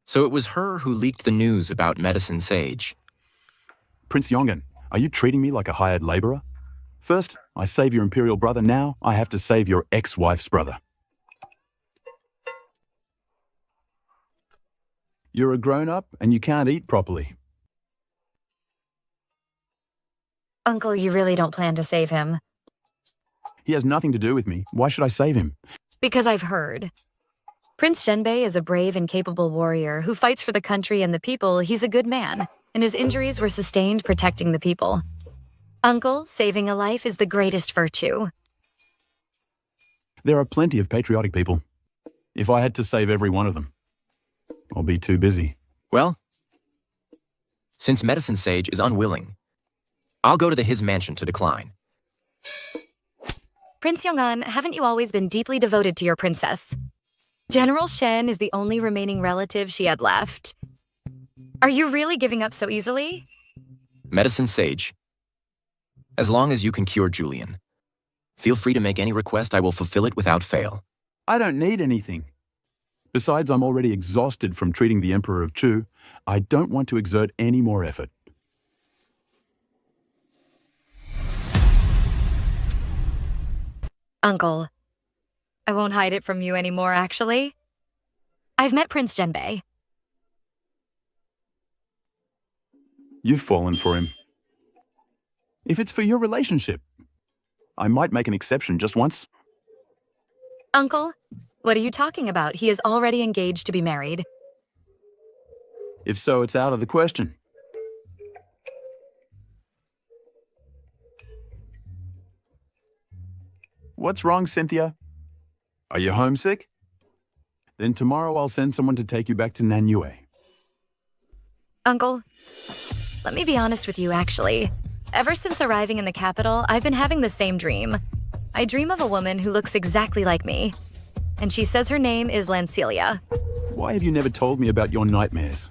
So it was her who leaked the news about Medicine Sage. Prince Yong'an, are you treating me like a hired laborer? First, I save your imperial brother. Now, I have to save your ex-wife's brother. You're a grown-up and you can't eat properly. Uncle, you really don't plan to save him. He has nothing to do with me. Why should I save him? Because I've heard. Prince Zhenbei is a brave and capable warrior who fights for the country and the people. He's a good man, and his injuries were sustained protecting the people. Uncle, saving a life is the greatest virtue. There are plenty of patriotic people. If I had to save every one of them, I'll be too busy. Well, since Medicine Sage is unwilling, I'll go to his mansion to decline. Prince Yong'an, haven't you always been deeply devoted to your princess? General Shen is the only remaining relative she had left. Are you really giving up so easily? Medicine Sage. As long as you can cure Julian, Feel free to make any request. I will fulfill it without fail. I don't need anything. Besides, I'm already exhausted from treating the Emperor of Chu. I don't want to exert any more effort. Uncle, I won't hide it from you anymore, actually. I've met Prince Genbei. You've fallen for him. If it's for your relationship, I might make an exception just once. Uncle, what are you talking about? He is already engaged to be married. If so, it's out of the question. What's wrong, Cynthia? Are you homesick? Then tomorrow I'll send someone to take you back to Nanu. Uncle, let me be honest with you, actually. Ever since arriving in the capital, I've been having the same dream. I dream of a woman who looks exactly like me. And she says her name is Lancelia. Why have you never told me about your nightmares?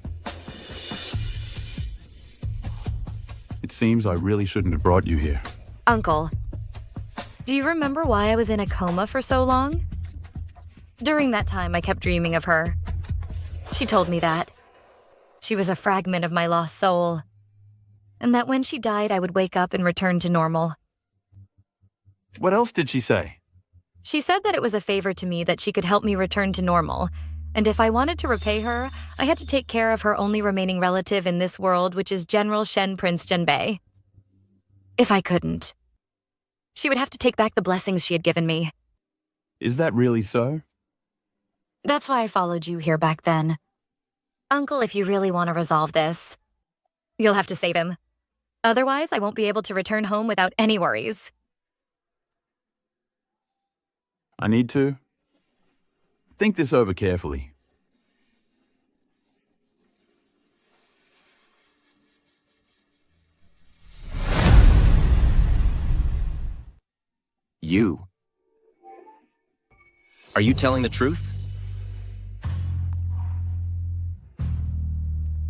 It seems I really shouldn't have brought you here. Uncle, do you remember why I was in a coma for so long? During that time, I kept dreaming of her. She told me that. She was a fragment of my lost soul. And that when she died, I would wake up and return to normal. What else did she say? She said that it was a favor to me that she could help me return to normal, and if I wanted to repay her, I had to take care of her only remaining relative in this world, which is General Shen Prince Genbei. If I couldn't, she would have to take back the blessings she had given me. Is that really so? That's why I followed you here back then. Uncle, if you really want to resolve this, you'll have to save him. Otherwise, I won't be able to return home without any worries. I need to think this over carefully. You? Are you telling the truth?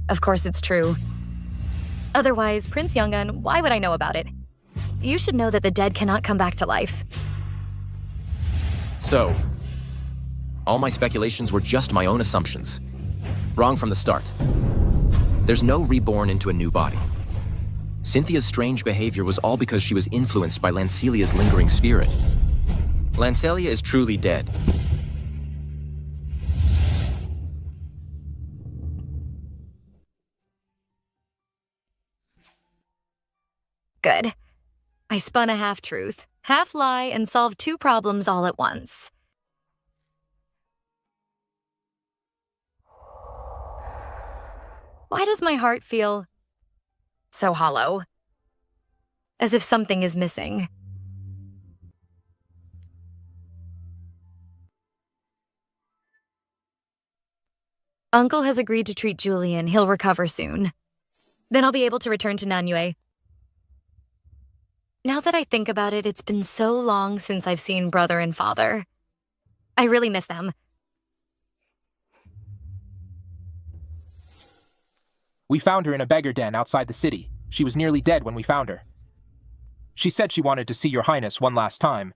Of course it's true. Otherwise, Prince Yongan, why would I know about it? You should know that the dead cannot come back to life. So, all my speculations were just my own assumptions. Wrong from the start. There's no reborn into a new body. Cynthia's strange behavior was all because she was influenced by Lancelia's lingering spirit. Lancelia is truly dead. Good. I spun a half-truth, half-lie, and solved two problems all at once. Why does my heart feel so hollow? As if something is missing. Uncle has agreed to treat Julian. He'll recover soon. Then I'll be able to return to Nanu. Now that I think about it, it's been so long since I've seen brother and father. I really miss them. We found her in a beggar den outside the city. She was nearly dead when we found her. She said she wanted to see your highness one last time.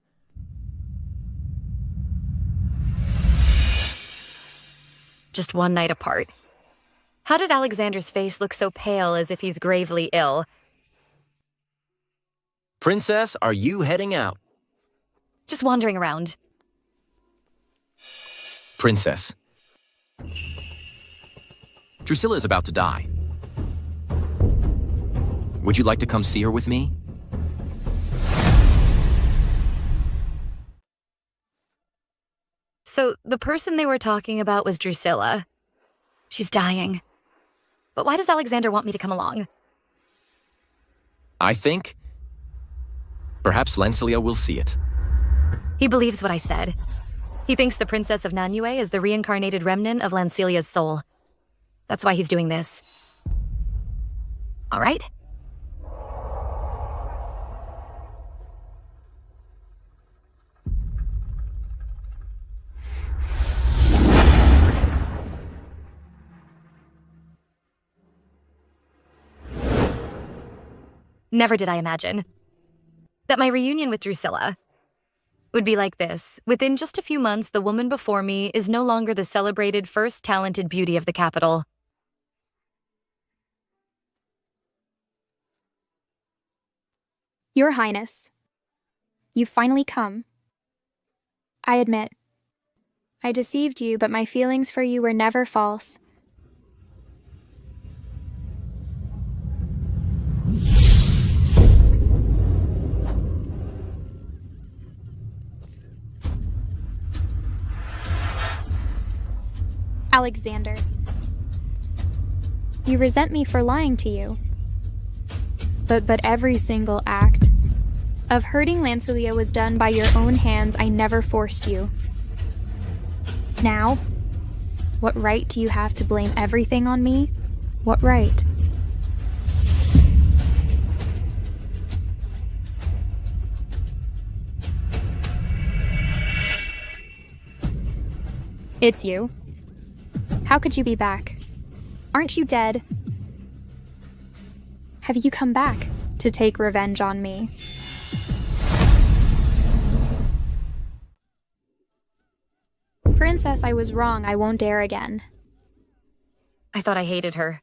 Just one night apart. How did Alexander's face look so pale, as if he's gravely ill? Princess, are you heading out? Just wandering around. Princess. Drusilla is about to die. Would you like to come see her with me? So, the person they were talking about was Drusilla. She's dying. But why does Alexander want me to come along? I think perhaps Lancelia will see it. He believes what I said. He thinks the Princess of Nanu is the reincarnated remnant of Lancelia's soul. That's why he's doing this. All right? Never did I imagine that my reunion with Drusilla would be like this. Within just a few months, the woman before me is no longer the celebrated first talented beauty of the capital. Your Highness, you've finally come. I admit, I deceived you, but my feelings for you were never false. Alexander, you resent me for lying to you. But every single act of hurting Lancelia was done by your own hands. I never forced you. Now, what right do you have to blame everything on me? What right? It's you. How could you be back? Aren't you dead? Have you come back to take revenge on me? Princess, I was wrong. I won't dare again. I thought I hated her.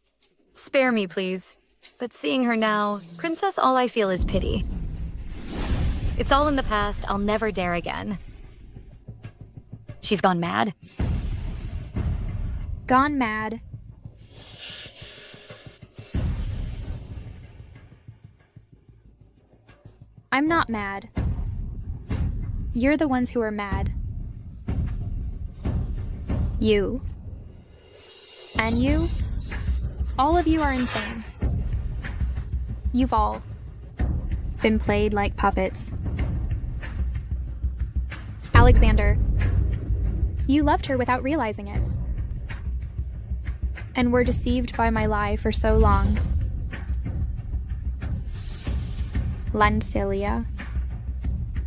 Spare me, please. But seeing her now, Princess, all I feel is pity. It's all in the past. I'll never dare again. She's gone mad. Gone mad. I'm not mad. You're the ones who are mad. You. And you. All of you are insane. You've all been played like puppets. Alexander, you loved her without realizing it. And were deceived by my lie for so long. Lancelia.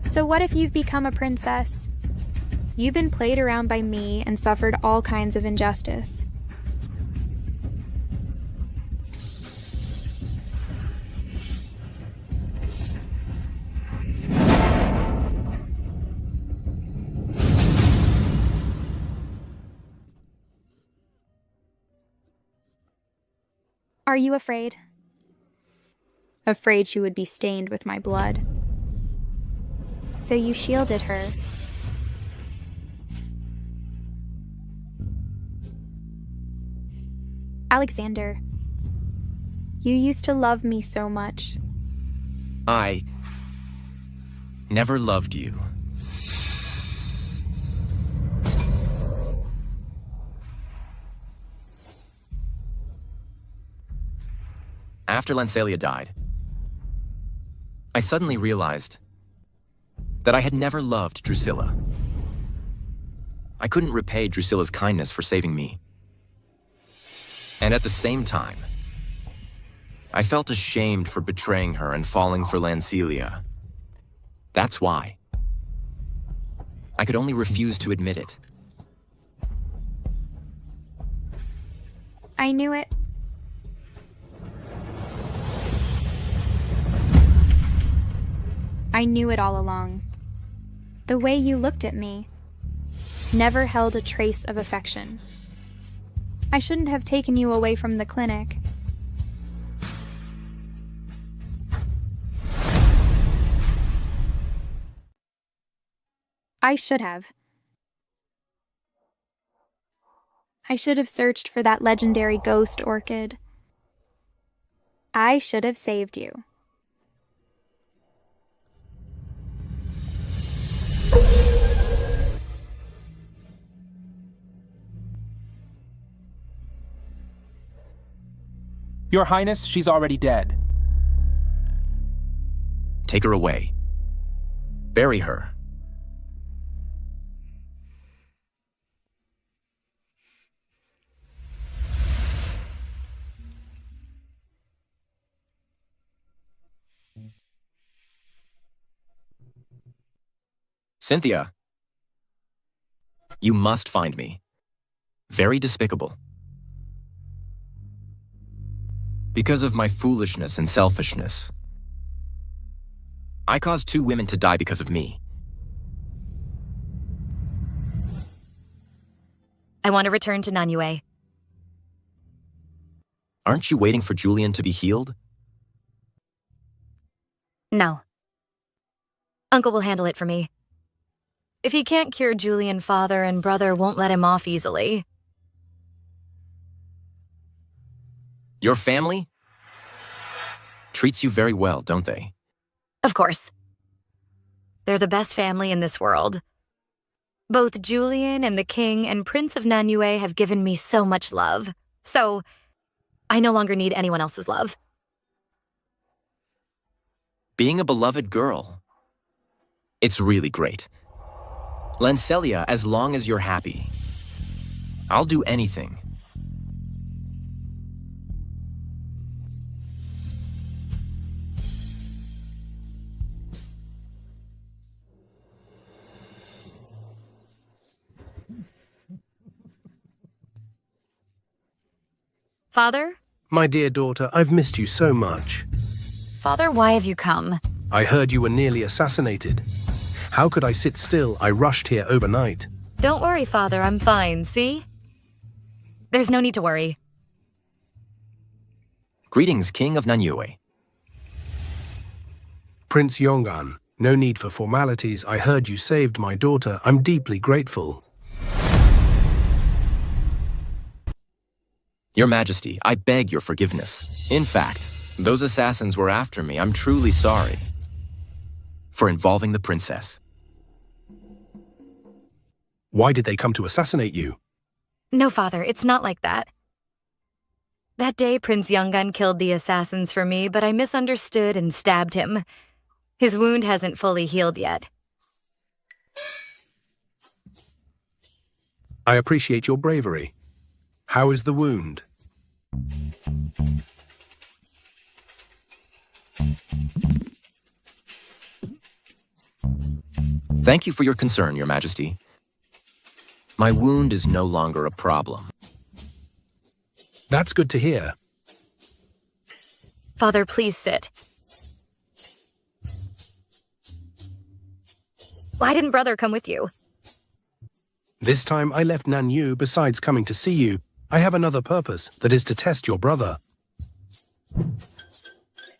So what if you've become a princess? You've been played around by me and suffered all kinds of injustice. Are you afraid? Afraid she would be stained with my blood. So you shielded her. Alexander, you used to love me so much. I never loved you. After Lancelia died, I suddenly realized that I had never loved Drusilla. I couldn't repay Drusilla's kindness for saving me. And at the same time, I felt ashamed for betraying her and falling for Lancelia. That's why. I could only refuse to admit it. I knew it. I knew it all along. The way you looked at me never held a trace of affection. I shouldn't have taken you away from the clinic. I should have. I should have searched for that legendary ghost orchid. I should have saved you. Your Highness, she's already dead. Take her away. Bury her. Cynthia, you must find me. Very despicable. Because of my foolishness and selfishness. I caused 2 women to die because of me. I want to return to Nanu. Aren't you waiting for Julian to be healed? No. Uncle will handle it for me. If he can't cure Julian, father and brother won't let him off easily. Your family treats you very well, don't they? Of course. They're the best family in this world. Both Julian and the King and Prince of Nanu have given me so much love. So, I no longer need anyone else's love. Being a beloved girl. It's really great. Lancelia, as long as you're happy, I'll do anything. Father? My dear daughter, I've missed you so much. Father, why have you come? I heard you were nearly assassinated. How could I sit still? I rushed here overnight. Don't worry, Father, I'm fine, see? There's no need to worry. Greetings, King of Nanu. Prince Yongan, no need for formalities. I heard you saved my daughter. I'm deeply grateful. Your Majesty, I beg your forgiveness. In fact, those assassins were after me. I'm truly sorry for involving the princess. Why did they come to assassinate you? No, Father, it's not like that. That day, Prince Yongan killed the assassins for me, but I misunderstood and stabbed him. His wound hasn't fully healed yet. I appreciate your bravery. How is the wound? Thank you for your concern, Your Majesty. My wound is no longer a problem. That's good to hear. Father, please sit. Why didn't Brother come with you? This time I left Nanu besides coming to see you. I have another purpose, that is to test your brother.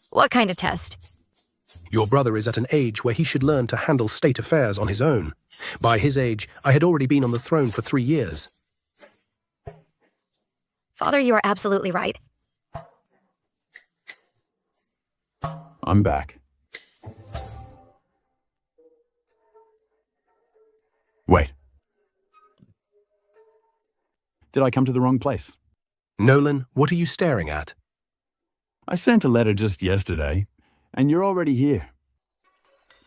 What kind of test? Your brother is at an age where he should learn to handle state affairs on his own. By his age, I had already been on the throne for 3 years. Father, you are absolutely right. I'm back. Wait. Did I come to the wrong place? Nolan, what are you staring at? I sent a letter just yesterday, and you're already here.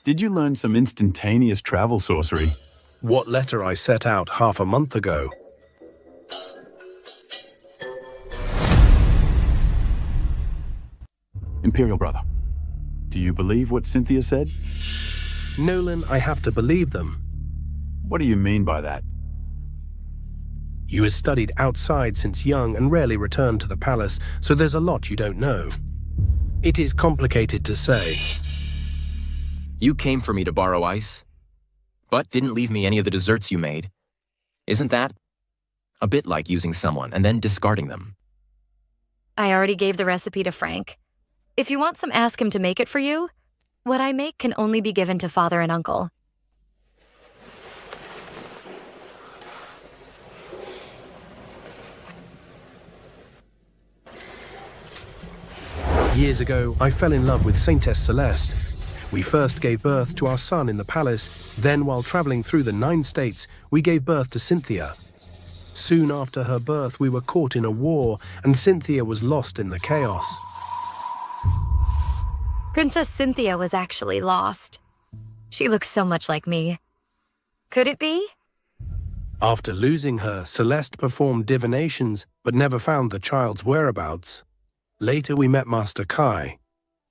Did you learn some instantaneous travel sorcery? What letter I set out half a month ago? Imperial brother, do you believe what Cynthia said? Nolan, I have to believe them. What do you mean by that? You have studied outside since young and rarely returned to the palace, so there's a lot you don't know. It is complicated to say. You came for me to borrow ice, but didn't leave me any of the desserts you made. Isn't that a bit like using someone and then discarding them? I already gave the recipe to Frank. If you want some, ask him to make it for you. What I make can only be given to Father and Uncle. Years ago, I fell in love with Saintess Celeste. We first gave birth to our son in the palace, then while traveling through the 9 states, we gave birth to Cynthia. Soon after her birth, we were caught in a war, and Cynthia was lost in the chaos. Princess Cynthia was actually lost. She looks so much like me. Could it be? After losing her, Celeste performed divinations, but never found the child's whereabouts. Later we met Master Kai.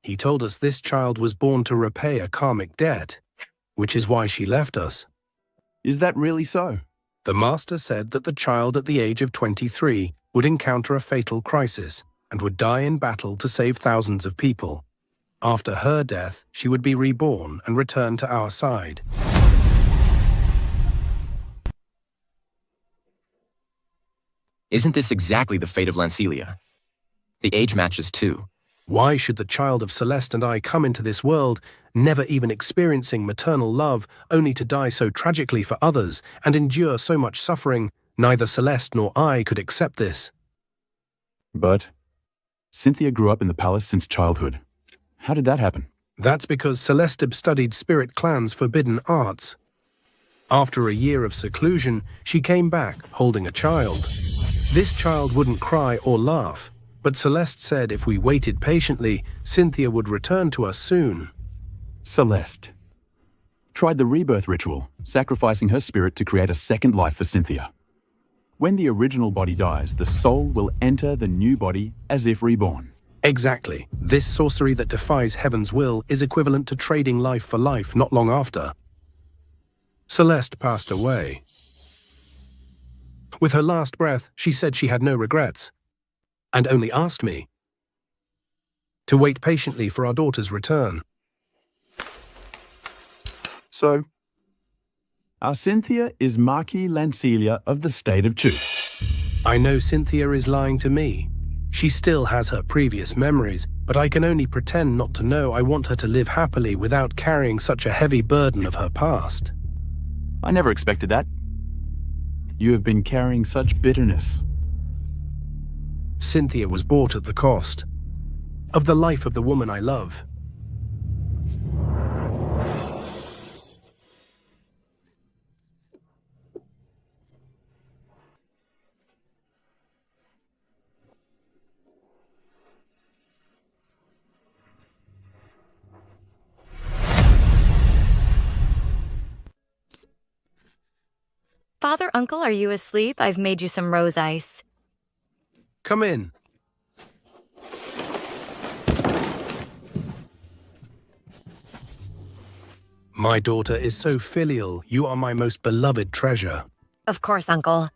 He told us this child was born to repay a karmic debt, which is why she left us. Is that really so? The Master said that the child at the age of 23 would encounter a fatal crisis and would die in battle to save thousands of people. After her death, she would be reborn and return to our side. Isn't this exactly the fate of Lancelia? The age matches too. Why should the child of Celeste and I come into this world, never even experiencing maternal love, only to die so tragically for others and endure so much suffering? Neither Celeste nor I could accept this. But Cynthia grew up in the palace since childhood. How did that happen? That's because Celeste studied Spirit Clan's forbidden arts. After a year of seclusion, she came back, holding a child. This child wouldn't cry or laugh, but Celeste said if we waited patiently, Cynthia would return to us soon. Celeste tried the rebirth ritual, sacrificing her spirit to create a second life for Cynthia. When the original body dies, the soul will enter the new body as if reborn. Exactly. This sorcery that defies heaven's will is equivalent to trading life for life not long after. Celeste passed away. With her last breath, she said she had no regrets, and only asked me to wait patiently for our daughter's return. So, our Cynthia is Marquis Lancelia of the state of Chu. I know Cynthia is lying to me. She still has her previous memories, but I can only pretend not to know. I want her to live happily without carrying such a heavy burden of her past. I never expected that. You have been carrying such bitterness. Cynthia was bought at the cost of the life of the woman I love. Father, Uncle, are you asleep? I've made you some rose ice. Come in. My daughter is so filial. You are my most beloved treasure. Of course, Uncle.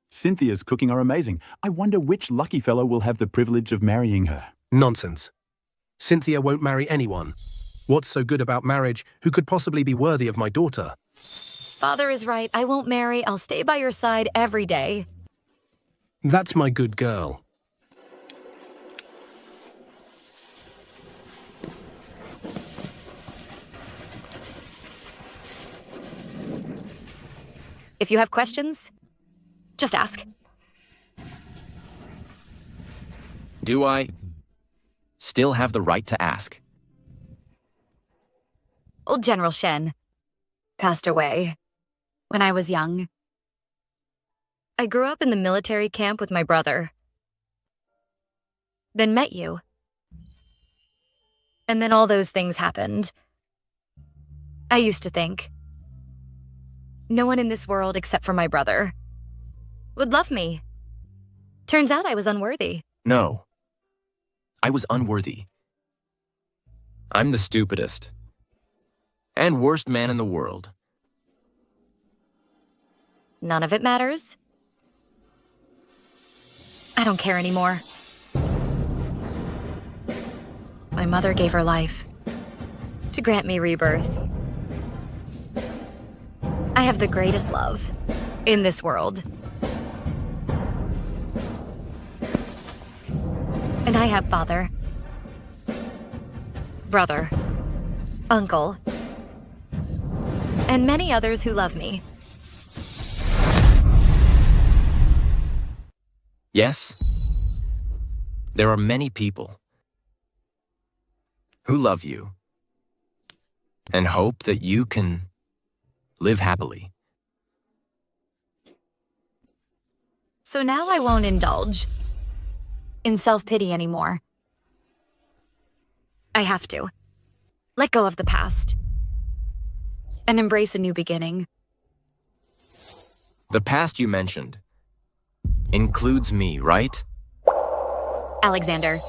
Cynthia's cooking are amazing. I wonder which lucky fellow will have the privilege of marrying her. Nonsense. Cynthia won't marry anyone. What's so good about marriage? Who could possibly be worthy of my daughter? Father is right. I won't marry. I'll stay by your side every day. That's my good girl. If you have questions, just ask. Do I still have the right to ask? Old General Shen passed away when I was young. I grew up in the military camp with my brother. Then met you. And then all those things happened. I used to think no one in this world except for my brother would love me. Turns out I was unworthy. No. I was unworthy. I'm the stupidest and worst man in the world. None of it matters. I don't care anymore. My mother gave her life to grant me rebirth. I have the greatest love in this world. And I have father, brother, uncle, and many others who love me. Yes, there are many people who love you and hope that you can live happily. So now I won't indulge in self-pity anymore. I have to let go of the past and embrace a new beginning. The past you mentioned includes me, right? Alexander.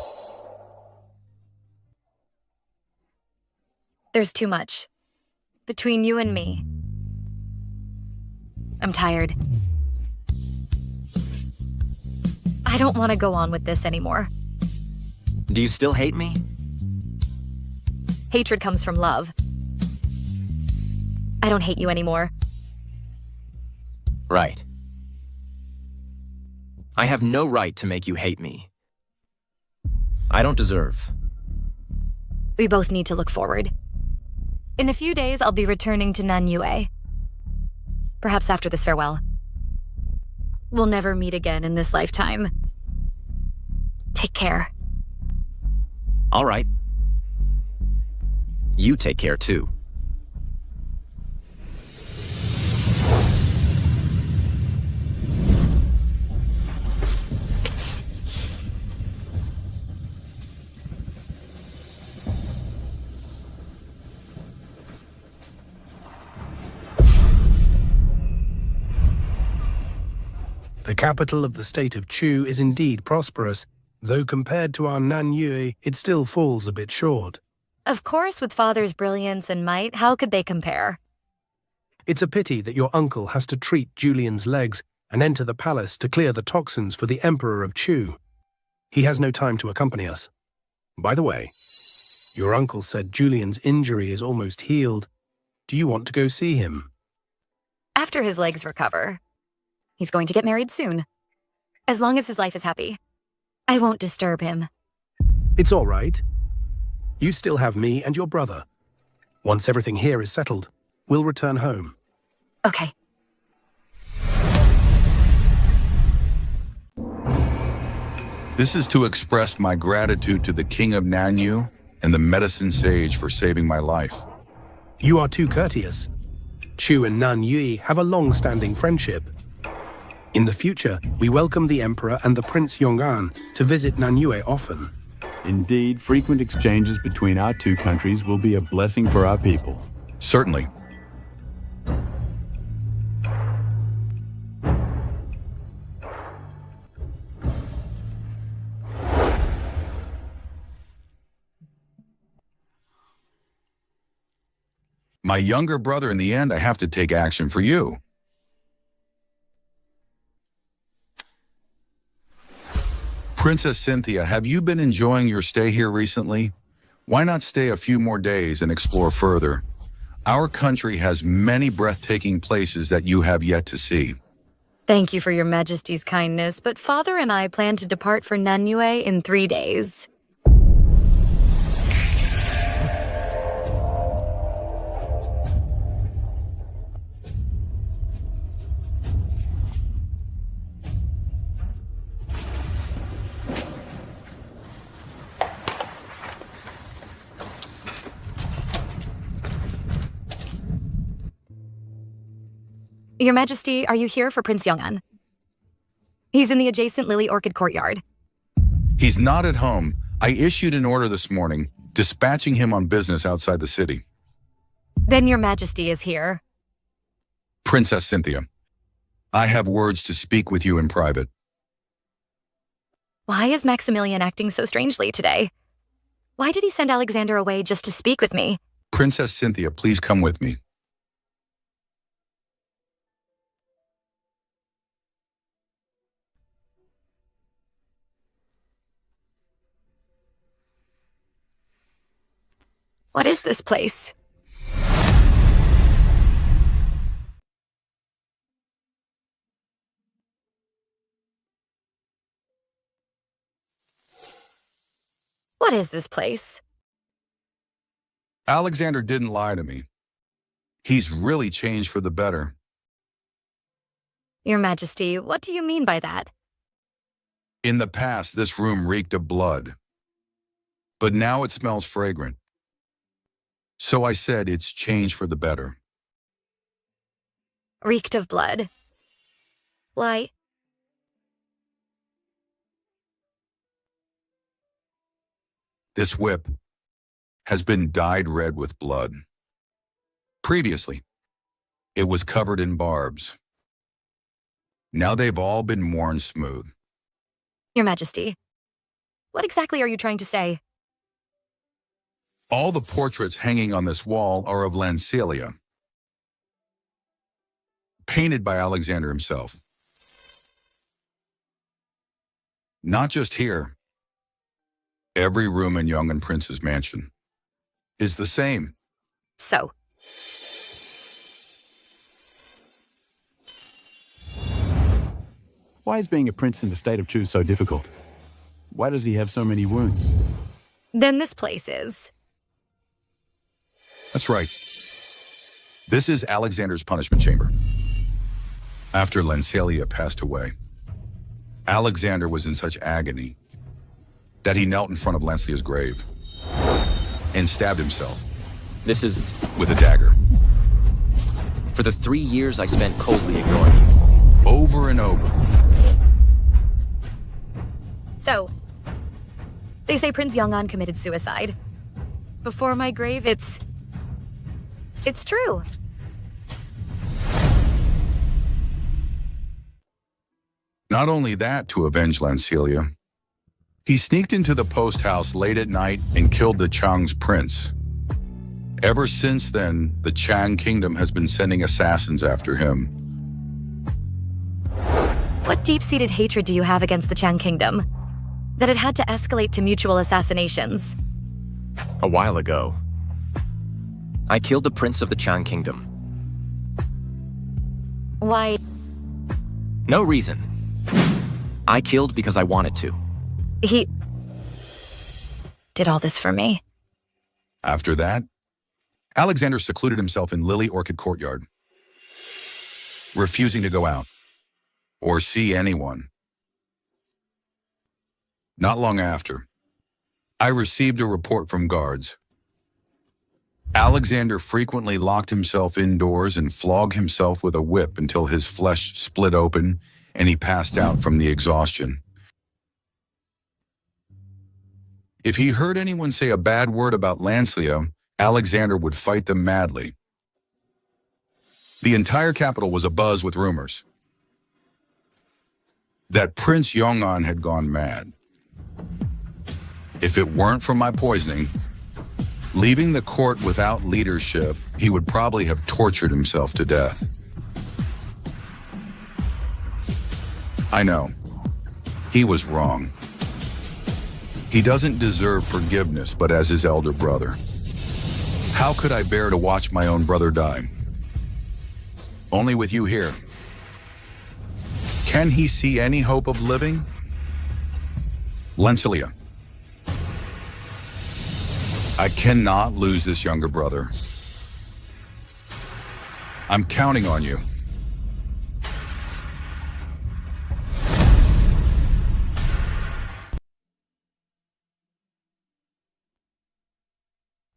There's too much between you and me. I'm tired. I don't want to go on with this anymore. Do you still hate me? Hatred comes from love. I don't hate you anymore. Right. I have no right to make you hate me. I don't deserve. We both need to look forward. In a few days, I'll be returning to Nanu. Perhaps after this farewell. We'll never meet again in this lifetime. Take care. All right. You take care too. The capital of the state of Chu is indeed prosperous, though compared to our Nanyue, it still falls a bit short. Of course, with father's brilliance and might, how could they compare? It's a pity that your uncle has to treat Julian's legs and enter the palace to clear the toxins for the Emperor of Chu. He has no time to accompany us. By the way, your uncle said Julian's injury is almost healed. Do you want to go see him? After his legs recover. He's going to get married soon. As long as his life is happy. I won't disturb him. It's all right. You still have me and your brother. Once everything here is settled, we'll return home. Okay. This is to express my gratitude to the King of Nanu and the medicine sage for saving my life. You are too courteous. Chu and Nanyue have a long-standing friendship. In the future, we welcome the Emperor and the Prince Yong'an to visit Nanyue often. Indeed, frequent exchanges between our two countries will be a blessing for our people. Certainly. My younger brother, in the end, I have to take action for you. Princess Cynthia, have you been enjoying your stay here recently? Why not stay a few more days and explore further? Our country has many breathtaking places that you have yet to see. Thank you for your Majesty's kindness, but Father and I plan to depart for Nanyue in 3 days. Your Majesty, are you here for Prince Yong'an? He's in the adjacent Lily Orchid courtyard. He's not at home. I issued an order this morning, dispatching him on business outside the city. Then Your Majesty is here. Princess Cynthia, I have words to speak with you in private. Why is Maximilian acting so strangely today? Why did he send Alexander away just to speak with me? Princess Cynthia, please come with me. What is this place? What is this place? Alexander didn't lie to me. He's really changed for the better. Your Majesty, what do you mean by that? In the past, this room reeked of blood. But now it smells fragrant. So I said it's changed for the better. Reeked of blood. Why? This whip has been dyed red with blood. Previously, it was covered in barbs. Now they've all been worn smooth. Your Majesty, what exactly are you trying to say? All the portraits hanging on this wall are of Lancelia, painted by Alexander himself. Not just here. Every room in Young and Prince's mansion is the same. So, Why is being a prince in the state of Chu so difficult? Why does he have so many wounds? Then this place is. That's right. This is Alexander's punishment chamber. After Lancelia passed away, Alexander was in such agony that he knelt in front of Lancelia's grave and stabbed himself. This is... with a dagger. For the 3 years I spent coldly ignoring you. Over and over. So, they say Prince Yong'an committed suicide. Before my grave, it's true. Not only that, to avenge Lancelia, he sneaked into the post house late at night and killed the Chang's prince. Ever since then, the Chang kingdom has been sending assassins after him. What deep-seated hatred do you have against the Chang kingdom? That it had to escalate to mutual assassinations? A while ago, I killed the prince of the Chang kingdom. Why? No reason. I killed because I wanted to. He did all this for me. After that, Alexander secluded himself in Lily Orchid Courtyard, refusing to go out or see anyone. Not long after, I received a report from guards. Alexander frequently locked himself indoors and flogged himself with a whip until his flesh split open and he passed out from the exhaustion. If he heard anyone say a bad word about Lancelia, Alexander would fight them madly. The entire capital was abuzz with rumors that Prince Yong'an had gone mad. If it weren't for my poisoning, leaving the court without leadership, he would probably have tortured himself to death. I know. He was wrong. He doesn't deserve forgiveness, but as his elder brother, how could I bear to watch my own brother die? Only with you here. Can he see any hope of living? Lancelia, I cannot lose this younger brother. I'm counting on you.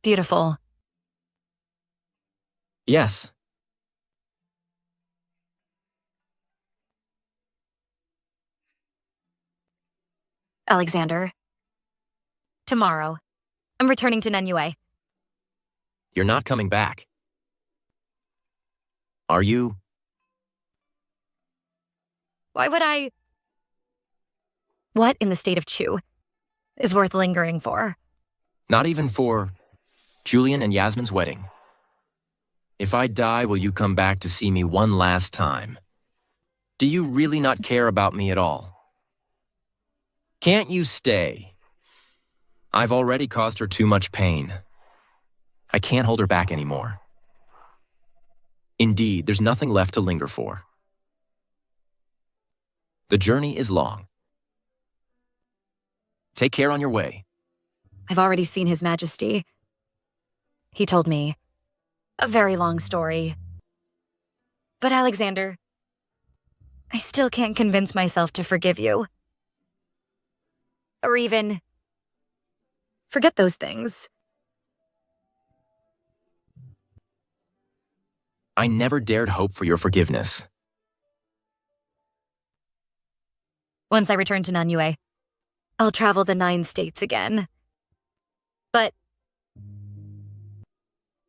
Beautiful. Yes. Alexander. Tomorrow, I'm returning to Nanu. You're not coming back. Are you? Why would I? What in the state of Chu is worth lingering for? Not even for Julian and Yasmin's wedding. If I die, will you come back to see me one last time? Do you really not care about me at all? Can't you stay? I've already caused her too much pain. I can't hold her back anymore. Indeed, there's nothing left to linger for. The journey is long. Take care on your way. I've already seen His Majesty. He told me a very long story. But Alexander, I still can't convince myself to forgive you. Or even forget those things. I never dared hope for your forgiveness. Once I return to Nanu, I'll travel the 9 states again. But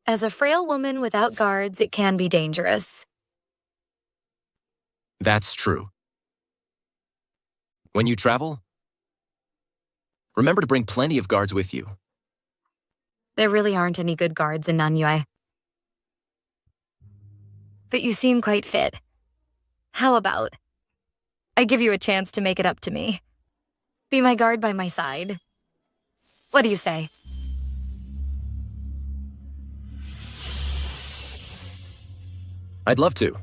as a frail woman without guards, it can be dangerous. That's true. When you travel, remember to bring plenty of guards with you. There really aren't any good guards in Nanu. But you seem quite fit. How about I give you a chance to make it up to me? Be my guard by my side. What do you say? I'd love to.